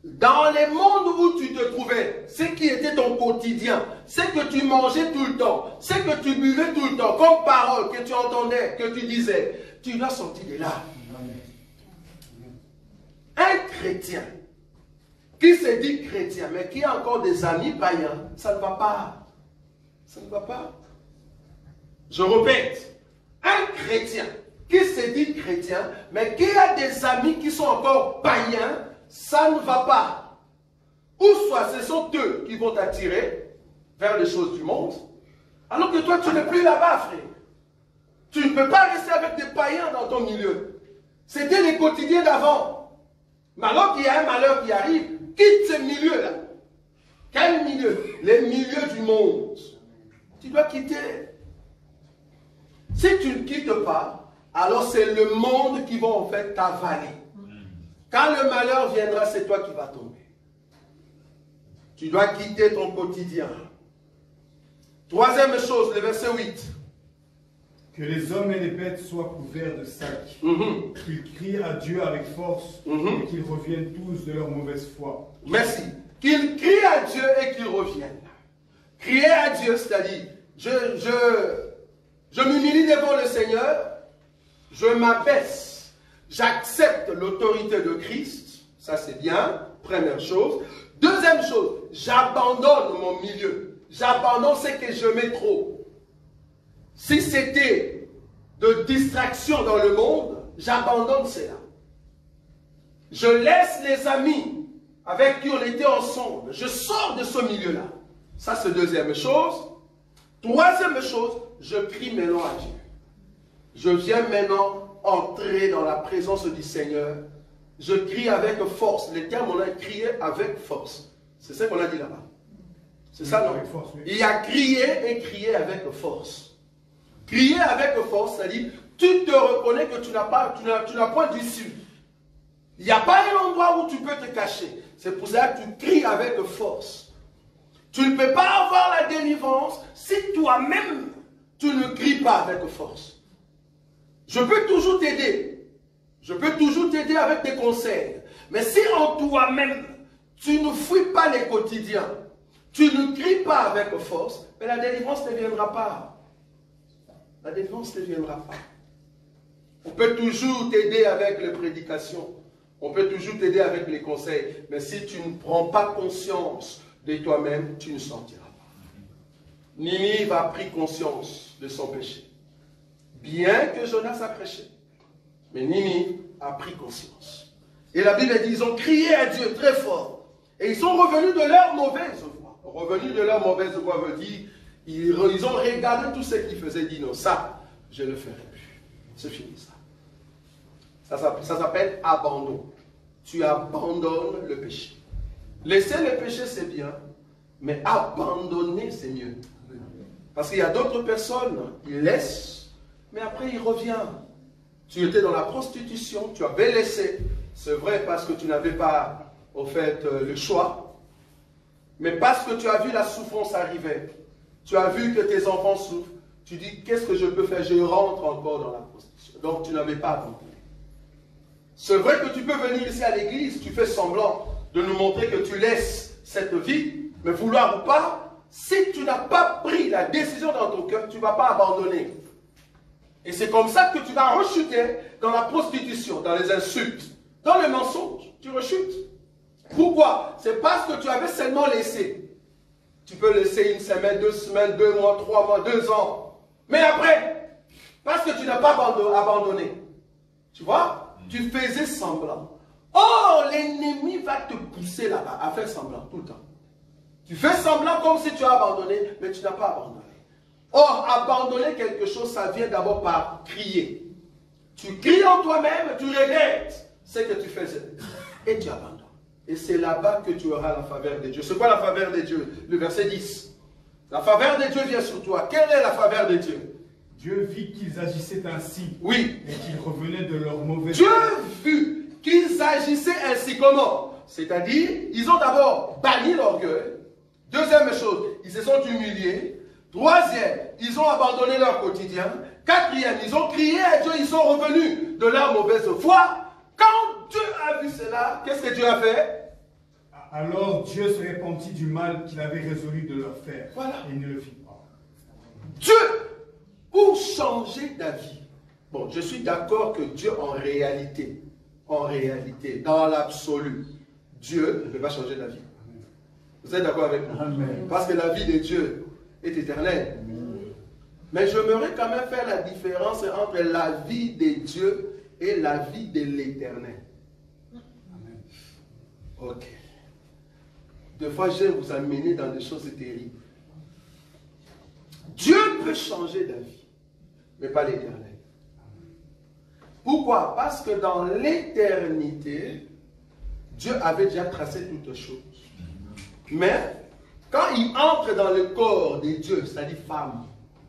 dans les mondes où tu te trouvais, ce qui était ton quotidien, ce que tu mangeais tout le temps, ce que tu buvais tout le temps, comme parole que tu entendais, que tu disais, tu dois sortir de là. Un chrétien qui se dit chrétien, mais qui a encore des amis païens, ça ne va pas. Ça ne va pas. Je répète, un chrétien qui se dit chrétien, mais qui a des amis qui sont encore païens, ça ne va pas. Ou soit ce sont eux qui vont t'attirer vers les choses du monde, alors que toi tu n'es plus là-bas, frère. Tu ne peux pas rester avec des païens dans ton milieu. C'était les quotidiens d'avant. Mais alors qu'il y a un malheur qui arrive, quitte ce milieu-là. Quel milieu? Les milieux du monde. Tu dois quitter. Si tu ne quittes pas, alors c'est le monde qui va en fait t'avaler. Quand le malheur viendra, c'est toi qui vas tomber. Tu dois quitter ton quotidien. Troisième chose, le verset 8. Que les hommes et les bêtes soient couverts de sacs, qu'ils crient à Dieu avec force et qu'ils reviennent tous de leur mauvaise foi. Merci. Qu'ils crient à Dieu et qu'ils reviennent. Crier à Dieu, c'est-à-dire, je m'humilie devant le Seigneur, je m'abaisse, j'accepte l'autorité de Christ, ça c'est bien, première chose. Deuxième chose, j'abandonne mon milieu, j'abandonne ce que je mets trop. Si c'était de distraction dans le monde, j'abandonne cela. Je laisse les amis avec qui on était ensemble. Je sors de ce milieu-là. Ça, c'est deuxième chose. Troisième chose, je crie maintenant à Dieu. Je viens maintenant entrer dans la présence du Seigneur. Je crie avec force. Le terme, on a crié avec force. C'est ça qu'on a dit là-bas. C'est ça, non? Avec force, oui. Il y a crié et crié avec force. Crier avec force, c'est-à-dire, tu te reconnais que tu n'as point d'issue. Il n'y a pas un endroit où tu peux te cacher. C'est pour ça que tu cries avec force. Tu ne peux pas avoir la délivrance si toi-même, tu ne cries pas avec force. Je peux toujours t'aider. Je peux toujours t'aider avec des conseils. Mais si en toi-même, tu ne fuis pas les quotidiens, tu ne cries pas avec force, mais la délivrance ne viendra pas. La délivrance ne viendra pas. On peut toujours t'aider avec les prédications. On peut toujours t'aider avec les conseils. Mais si tu ne prends pas conscience de toi-même, tu ne sortiras pas. Ninive a pris conscience de son péché. Bien que Jonas a prêché. Mais Ninive a pris conscience. Et la Bible dit, ils ont crié à Dieu très fort. Et ils sont revenus de leur mauvaise voie. Revenus de leur mauvaise voie veut dire, ils ont regardé tout ce qu'ils faisaient, dit non, ça, je ne le ferai plus. C'est fini ça. Ça s'appelle abandon. Tu abandonnes le péché. Laisser le péché, c'est bien, mais abandonner, c'est mieux. Parce qu'il y a d'autres personnes, ils laissent, mais après ils reviennent. Tu étais dans la prostitution, tu avais laissé. C'est vrai parce que tu n'avais pas, au fait, le choix. Mais parce que tu as vu la souffrance arriver, tu as vu que tes enfants souffrent, tu dis, qu'est-ce que je peux faire? Je rentre encore dans la prostitution. Donc tu n'avais pas abandonné. C'est vrai que tu peux venir ici à l'église, tu fais semblant de nous montrer que tu laisses cette vie, mais vouloir ou pas, si tu n'as pas pris la décision dans ton cœur, tu ne vas pas abandonner. Et c'est comme ça que tu vas rechuter dans la prostitution, dans les insultes, dans le mensonge. Tu rechutes. Pourquoi? C'est parce que tu avais seulement laissé. Tu peux laisser une semaine, 2 semaines, 2 mois, 3 mois, 2 ans. Mais après, parce que tu n'as pas abandonné. Tu vois? Tu faisais semblant. Or, l'ennemi va te pousser là-bas à faire semblant tout le temps. Tu fais semblant comme si tu as abandonné, mais tu n'as pas abandonné. Or, abandonner quelque chose, ça vient d'abord par crier. Tu cries en toi-même, tu regrettes ce que tu faisais. Et tu abandonnes. Et c'est là-bas que tu auras la faveur de Dieu. C'est quoi la faveur de Dieu? Le verset 10. La faveur de Dieu vient sur toi. Quelle est la faveur de Dieu? Dieu vit qu'ils agissaient ainsi. Oui. Et qu'ils revenaient de leur mauvaise Dieu vit qu'ils agissaient ainsi. Comment? C'est-à-dire, ils ont d'abord banni l'orgueil. Deuxième chose, ils se sont humiliés. Troisième, ils ont abandonné leur quotidien. Quatrième, ils ont crié à Dieu, ils sont revenus de leur mauvaise foi. Quand Dieu a vu cela, qu'est-ce que Dieu a fait? Alors Dieu se repentit du mal qu'il avait résolu de leur faire. Voilà. Et il ne le fit pas. Dieu, pour changer ta vie. Bon, je suis d'accord que Dieu en réalité, dans l'absolu, Dieu ne peut pas changer ta vie. Vous êtes d'accord avec moi? Amen. Parce que la vie de Dieu est éternelle. Mais j'aimerais quand même faire la différence entre la vie de Dieu et la vie de l'éternel. Ok. Des fois, je vais vous amener dans des choses terribles. Dieu peut changer ta vie, mais pas l'éternel. Pourquoi? Parce que dans l'éternité, Dieu avait déjà tracé toutes choses. Mais, quand il entre dans le corps de Dieu, c'est-à-dire femme,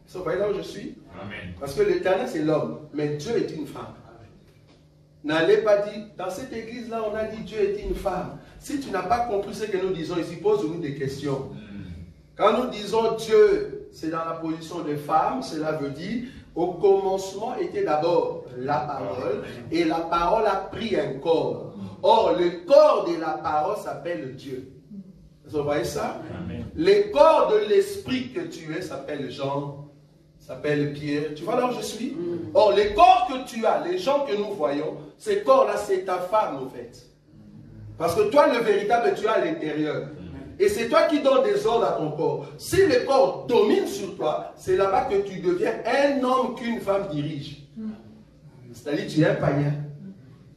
vous voyez là où je suis? Amen. Parce que l'éternel c'est l'homme, mais Dieu est une femme. N'allez pas dire, dans cette église-là, on a dit Dieu est une femme. Si tu n'as pas compris ce que nous disons ici, pose-nous des questions. Quand nous disons Dieu, c'est dans la position de femme, cela veut dire, au commencement était d'abord la parole, et la parole a pris un corps. Or, le corps de la parole s'appelle Dieu. Vous voyez ça? Amen. Le corps de l'esprit que tu es s'appelle Jean, s'appelle Pierre. Tu vois là où je suis? Or, les corps que tu as, les gens que nous voyons, ces corps-là, c'est ta femme, en fait. Parce que toi, le véritable, tu as à l'intérieur. Et c'est toi qui donnes des ordres à ton corps. Si le corps domine sur toi, c'est là-bas que tu deviens un homme qu'une femme dirige. C'est-à-dire, tu es un païen.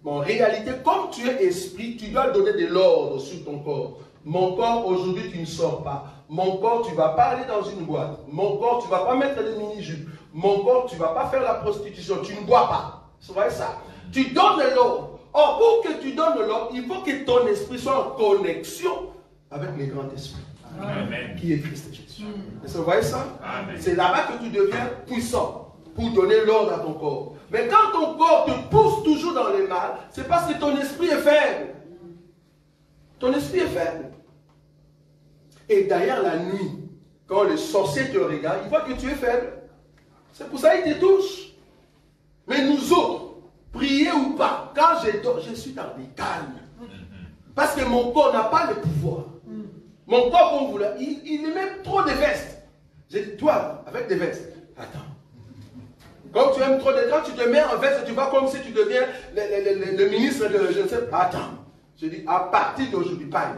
Mais en réalité, comme tu es esprit, tu dois donner de l'ordre sur ton corps. Mon corps, aujourd'hui, tu ne sors pas. Mon corps, tu ne vas pas aller dans une boîte. Mon corps, tu ne vas pas mettre des mini-jupes. Mon corps, tu ne vas pas faire la prostitution. Tu ne bois pas. Vous voyez ça? Tu donnes l'ordre. Or, pour que tu donnes l'ordre, il faut que ton esprit soit en connexion avec le grand esprit. Amen. Qui est Christ Jésus. Vous voyez ça? Amen. C'est là-bas que tu deviens puissant pour donner l'ordre à ton corps. Mais quand ton corps te pousse toujours dans le mal, c'est parce que ton esprit est faible. Ton esprit est faible. Et d'ailleurs, la nuit, quand le sorcier te regarde, il voit que tu es faible. C'est pour ça qu'il te touche. Mais nous autres, prier ou pas, quand je dors, je suis dans le calme. Parce que mon corps n'a pas le pouvoir. Mon corps, comme vous l'avez, il met trop de vestes. J'ai dit, toi, avec des vestes, attends. Comme tu aimes trop, quand tu te mets en veste, tu vois comme si tu deviens le ministre de... Je ne sais pas. Attends. Je dis, à partir d'aujourd'hui, paille.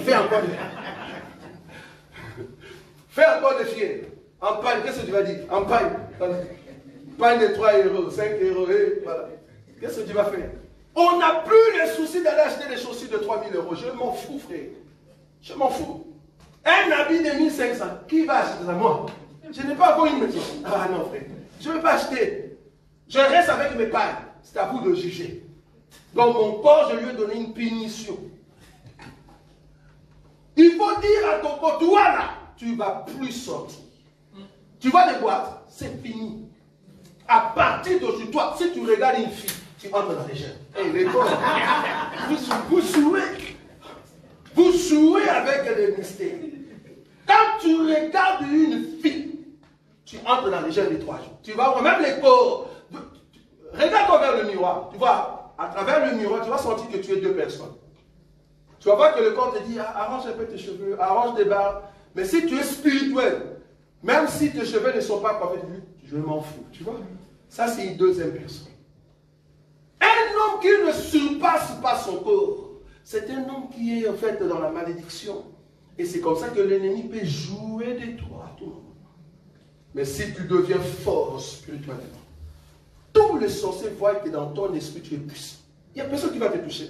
Fais encore des filles. En paille, qu'est-ce que tu vas dire? En paille. Paille de 3 euros, 5 euros, et voilà. Qu'est-ce que tu vas faire? On n'a plus le souci d'aller acheter des chaussures de 3000 euros. Je m'en fous, frère. Je m'en fous. Un habit de 1500, qui va acheter ça? Moi. Je n'ai pas encore une maison. Ah non, frère. Je ne veux pas acheter. Je reste avec mes pailles. C'est à vous de juger. Dans mon corps, je lui ai donné une punition. Il faut dire à ton corps, toi là, tu ne vas plus sortir. Tu vas les boîtes, c'est fini. À partir d'aujourd'hui, toi, si tu regardes une fille, tu entres dans les jeunes. Et les gars, vous jouez avec les mystères. Quand tu regardes une fille, tu entres dans les jeunes les 3 jours. Tu vas voir même les corps. Regarde-toi vers le miroir. Tu vois, à travers le miroir, tu vas sentir que tu es 2 personnes. Tu vas voir que le corps te dit, arrange un peu tes cheveux, arrange tes barbes. Mais si tu es spirituel, même si tes cheveux ne sont pas coiffés, je m'en fous. Tu vois, ça c'est une 2e personne. Un homme qui ne surpasse pas son corps, c'est un homme qui est en fait dans la malédiction. Et c'est comme ça que l'ennemi peut jouer de toi à tout moment. Mais si tu deviens fort spirituellement, tous les sorciers voient que dans ton esprit tu es puissant. Il n'y a personne qui va te toucher.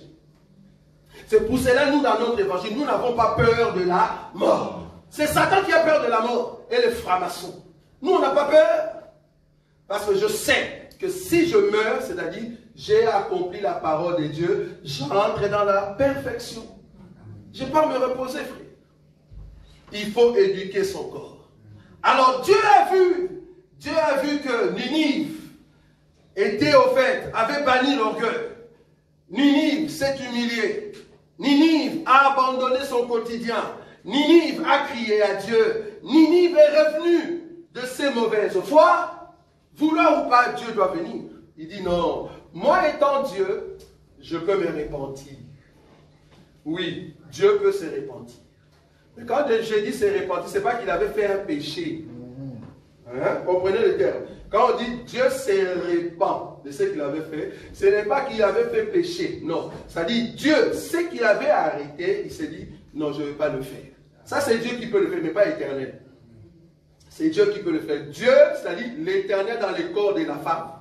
C'est pour cela, nous, dans notre évangile, nous n'avons pas peur de la mort. C'est Satan qui a peur de la mort et les francs-maçons. Nous, on n'a pas peur. Parce que je sais que si je meurs, c'est-à-dire, j'ai accompli la parole de Dieu, j'entre dans la perfection. Je ne vais pas me reposer, frère. Il faut éduquer son corps. Alors, Dieu a vu que Ninive était au fait, avait banni l'orgueil. Ninive s'est humilié. Ninive a abandonné son quotidien. Ninive a crié à Dieu. Ninive est revenu de ses mauvaises foi. Vouloir ou pas, Dieu doit venir. Il dit non, moi étant Dieu, je peux me repentir. Oui, Dieu peut se repentir. Mais quand j'ai dit se repentir, ce n'est pas qu'il avait fait un péché. Hein? Comprenez le terme. Quand on dit Dieu se repent de ce qu'il avait fait, ce n'est pas qu'il avait fait péché. Non. C'est-à-dire Dieu, ce qu'il avait arrêté, il s'est dit non, je ne vais pas le faire. Ça, c'est Dieu qui peut le faire, mais pas éternel. C'est Dieu qui peut le faire. Dieu, c'est-à-dire l'éternel dans les corps de la femme.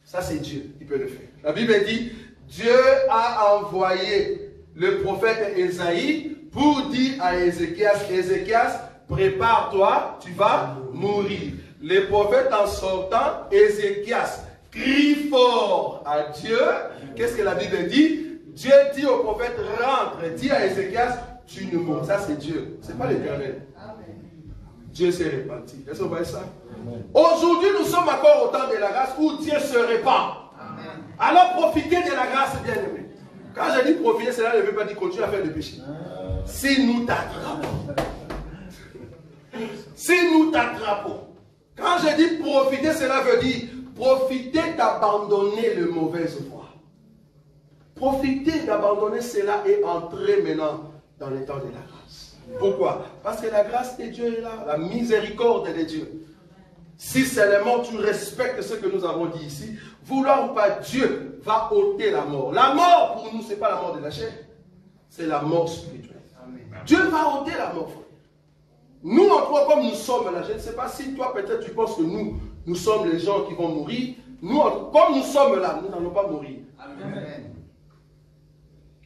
Ça, c'est Dieu qui peut le faire. La Bible dit, Dieu a envoyé le prophète Ésaïe pour dire à Ézéchias, Ézéchias, prépare-toi, tu vas mourir. Les prophètes en sortant, Ézéchias crie fort à Dieu. Qu'est-ce que la Bible dit? Dieu dit au prophète, rentre, dis à Ézéchias, tu ne mourras. Ça, c'est Dieu. Ce n'est pas l'éternel. Dieu s'est répandu. Est-ce qu'on voit ça? Aujourd'hui, nous sommes encore au temps de la grâce où Dieu se répand. Amen. Alors profitez de la grâce, bien-aimés. Quand je dis profiter, cela ne veut pas dire continuer à faire le péché. Si nous t'attrapons. Si nous t'attrapons. Quand je dis profiter, cela veut dire profiter d'abandonner le mauvaise voie. Profiter d'abandonner cela et entrer maintenant dans le temps de la grâce. Pourquoi? Parce que la grâce de Dieu est là, la miséricorde de Dieu. Si seulement tu respectes ce que nous avons dit ici, vouloir ou pas, Dieu va ôter la mort. La mort pour nous, ce n'est pas la mort de la chair, c'est la mort spirituelle. Amen. Dieu va ôter la mort. Nous, en toi, comme nous sommes là, je ne sais pas si toi peut-être tu penses que nous sommes les gens qui vont mourir. Nous, comme nous sommes là, nous n'allons pas mourir. Amen.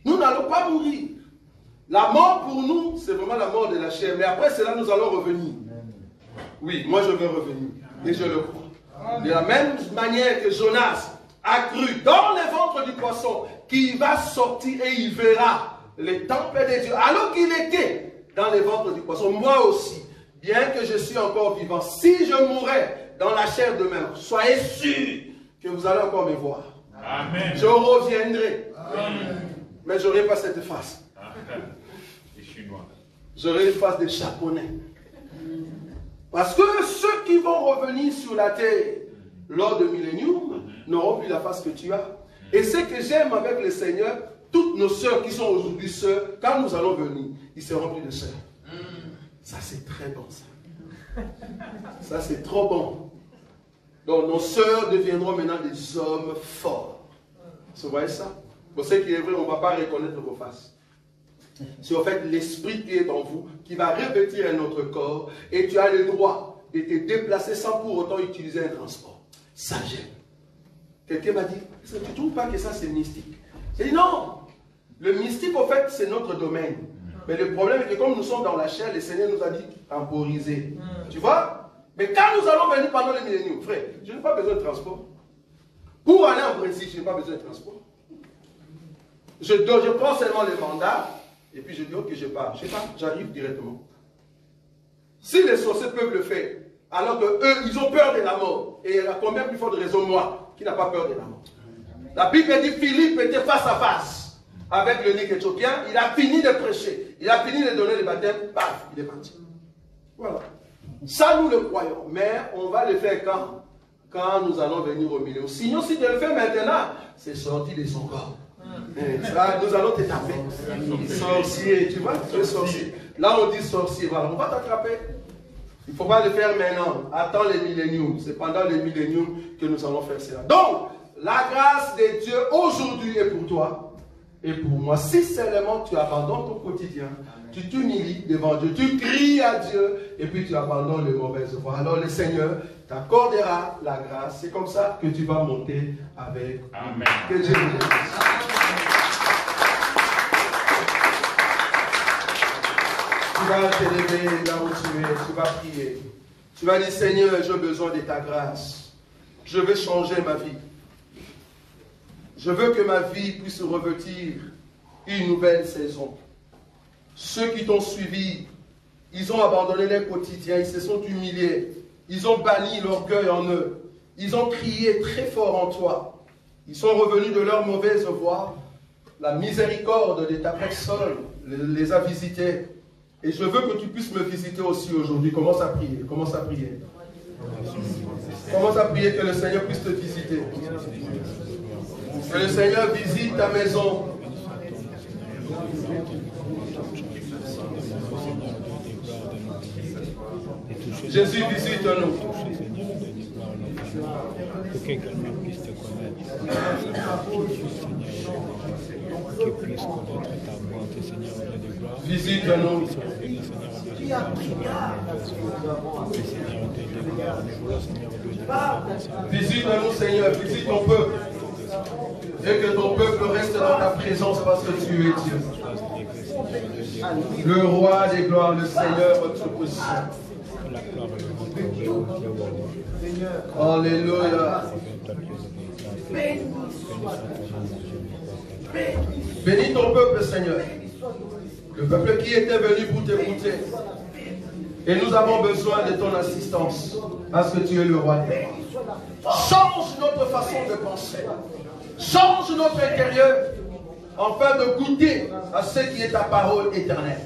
Nous n'allons pas mourir. La mort pour nous, c'est vraiment la mort de la chair. Mais après cela, nous allons revenir. Oui, moi je vais revenir. Et je le crois. De la même manière que Jonas a cru dans le ventre du poisson qu'il va sortir et il verra les temples de Dieu. Alors qu'il était dans le ventre du poisson, moi aussi, bien que je suis encore vivant, si je mourrais dans la chair demain, soyez sûrs que vous allez encore me voir. Amen. Je reviendrai. Amen. Mais je n'aurai pas cette face. J'aurai une face de Japonais. Parce que ceux qui vont revenir sur la terre lors de millénium n'auront plus la face que tu as. Et ce que j'aime avec le Seigneur, toutes nos sœurs qui sont aujourd'hui sœurs, quand nous allons venir, ils seront plus de sœurs. Ça c'est très bon ça. Ça c'est trop bon. Donc nos sœurs deviendront maintenant des hommes forts. Vous voyez ça? Pour ce qui est vrai, on ne va pas reconnaître vos faces. C'est en fait l'esprit qui est en vous, qui va revêtir un autre corps, et tu as le droit de te déplacer sans pour autant utiliser un transport. Ça gêne. Quelqu'un m'a dit, tu ne trouves pas que ça c'est mystique? J'ai dit non. Le mystique, en fait, c'est notre domaine. Mais le problème est que comme nous sommes dans la chair, le Seigneur nous a dit temporiser. Tu vois? Mais quand nous allons venir pendant le millénium, frère, je n'ai pas besoin de transport. Pour aller en Brésil, je n'ai pas besoin de transport. Je prends seulement le mandat, et puis je dis, ok, je pars. Je sais pas, j'arrive directement. Si les sorciers peuvent le faire, alors qu'eux, ils ont peur de la mort, et il y a combien plus forte raison, moi, qui n'a pas peur de la mort? La Bible dit, Philippe était face à face avec le Nique éthiopien, il a fini de prêcher, il a fini de donner le baptême, paf, il est parti. Voilà. Ça, nous le croyons, mais on va le faire quand nous allons venir au milieu. Sinon, si tu le fais maintenant, c'est sorti de son corps. Ça, nous allons te taper. Sorcier, tu vois, tu es sorcier. Là, on dit sorcier, voilà, on va t'attraper. Il ne faut pas le faire maintenant. Attends les milléniums. C'est pendant les milléniums que nous allons faire cela. Donc, la grâce de Dieu aujourd'hui est pour toi et pour moi. Si seulement tu abandonnes ton quotidien, tu t'humilies devant Dieu, tu cries à Dieu et puis tu abandonnes les mauvaises voies. Alors le Seigneur t'accordera la grâce. C'est comme ça que tu vas monter avec. Amen. Que Dieu vous bénisse. Tu vas te lever là où tu es, tu vas prier. Tu vas dire, Seigneur, j'ai besoin de ta grâce. Je veux changer ma vie. Je veux que ma vie puisse revêtir une nouvelle saison. Ceux qui t'ont suivi, ils ont abandonné leur quotidien, ils se sont humiliés. Ils ont banni l'orgueil en eux. Ils ont crié très fort en toi. Ils sont revenus de leur mauvaise voie. La miséricorde de ta personne les a visités. Et je veux que tu puisses me visiter aussi aujourd'hui. Commence à prier. Commence à prier. Commence à prier que le Seigneur puisse te visiter. Que le Seigneur visite ta maison. Jésus, visite-nous. Que quelqu'un puisse te connaître. Qu'il puisse connaître ta bonté, Seigneur, au lieu de gloire. Visite-nous. Visite-nous, Seigneur. Visite ton peuple. Et que ton peuple reste dans ta présence parce que tu es Dieu. Le roi des gloires, le Seigneur tout-puissant. Alléluia. Bénis ton peuple, Seigneur. Le peuple qui était venu pour t'écouter. Et nous avons besoin de ton assistance. Parce que tu es le roi des gloires. Change notre façon de penser. Change notre intérieur. Afin de goûter à ce qui est ta parole éternelle.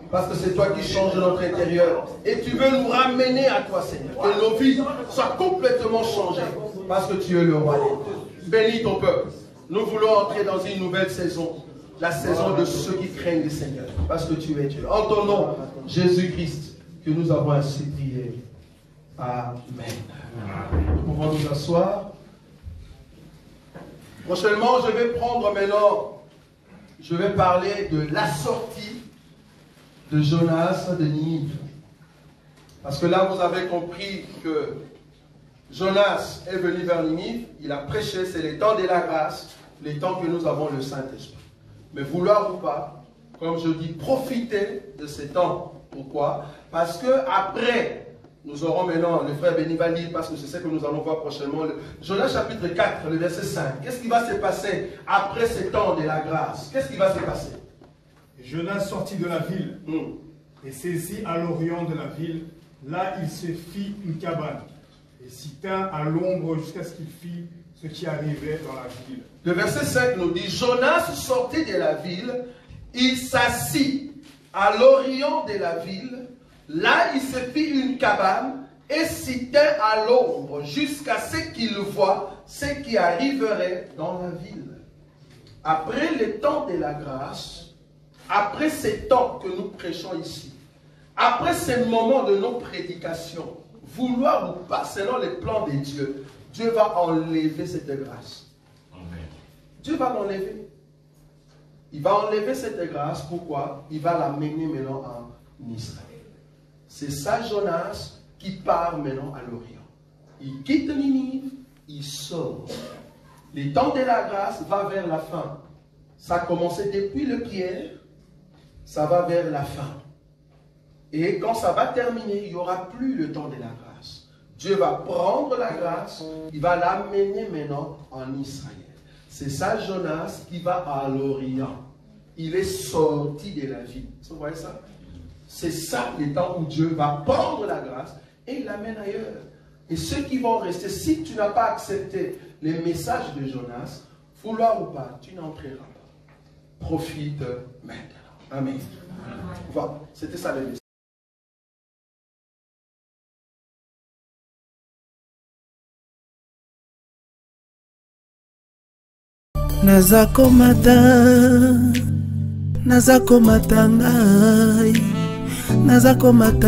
Parce que c'est toi qui changes notre intérieur. Et tu veux nous ramener à toi, Seigneur. Que nos vies soient complètement changées. Parce que tu es le roi des gloires. Bénis ton peuple. Nous voulons entrer dans une nouvelle saison. La saison de ceux qui craignent le Seigneur. Parce que tu es Dieu. En ton nom, Jésus-Christ, que nous avons ainsi prié. Amen. Nous pouvons nous asseoir. Prochainement, je vais prendre maintenant, je vais parler de la sortie de Jonas de Ninive. Parce que là, vous avez compris que Jonas est venu vers Ninive, il a prêché, c'est les temps de la grâce, les temps que nous avons le Saint-Esprit. Mais vouloir ou pas, comme je dis, profitez de ces temps. Pourquoi? Parce que après, nous aurons maintenant, le frère Béni va lire, parce que c'est ce que nous allons voir prochainement, Jonas chapitre 4, le verset 5. Qu'est-ce qui va se passer après ces temps de la grâce? Qu'est-ce qui va se passer? Jonas sortit de la ville et saisit à l'orient de la ville. Là, il se fit une cabane et s'y tint à l'ombre jusqu'à ce qu'il fit ce qui arrivait dans la ville. Le verset 5 nous dit, Jonas sortit de la ville, il s'assit à l'orient de la ville. Là, il se fit une cabane et s'y tint à l'ombre jusqu'à ce qu'il voie ce qui arriverait dans la ville. Après le temps de la grâce, après ces temps que nous prêchons ici, après ces moments de nos prédications, vouloir ou pas, selon les plans de Dieu, Dieu va enlever cette grâce. Amen. Dieu va l'enlever. Il va enlever cette grâce. Pourquoi? Il va l'amener maintenant en Israël. C'est ça Jonas qui part maintenant à l'Orient. Il quitte Ninive, il sort. Le temps de la grâce va vers la fin. Ça a commencé depuis le Pierre, ça va vers la fin. Et quand ça va terminer, il n'y aura plus le temps de la grâce. Dieu va prendre la grâce, il va l'amener maintenant en Israël. C'est ça Jonas qui va à l'Orient. Il est sorti de la vie. Vous voyez ça? C'est ça le temps où Dieu va prendre la grâce et il l'amène ailleurs. Et ceux qui vont rester, si tu n'as pas accepté les messages de Jonas, vouloir ou pas, tu n'entreras pas. Profite maintenant. Amen. Voilà, c'était ça le message. Nazakomata ngai, nazakomata.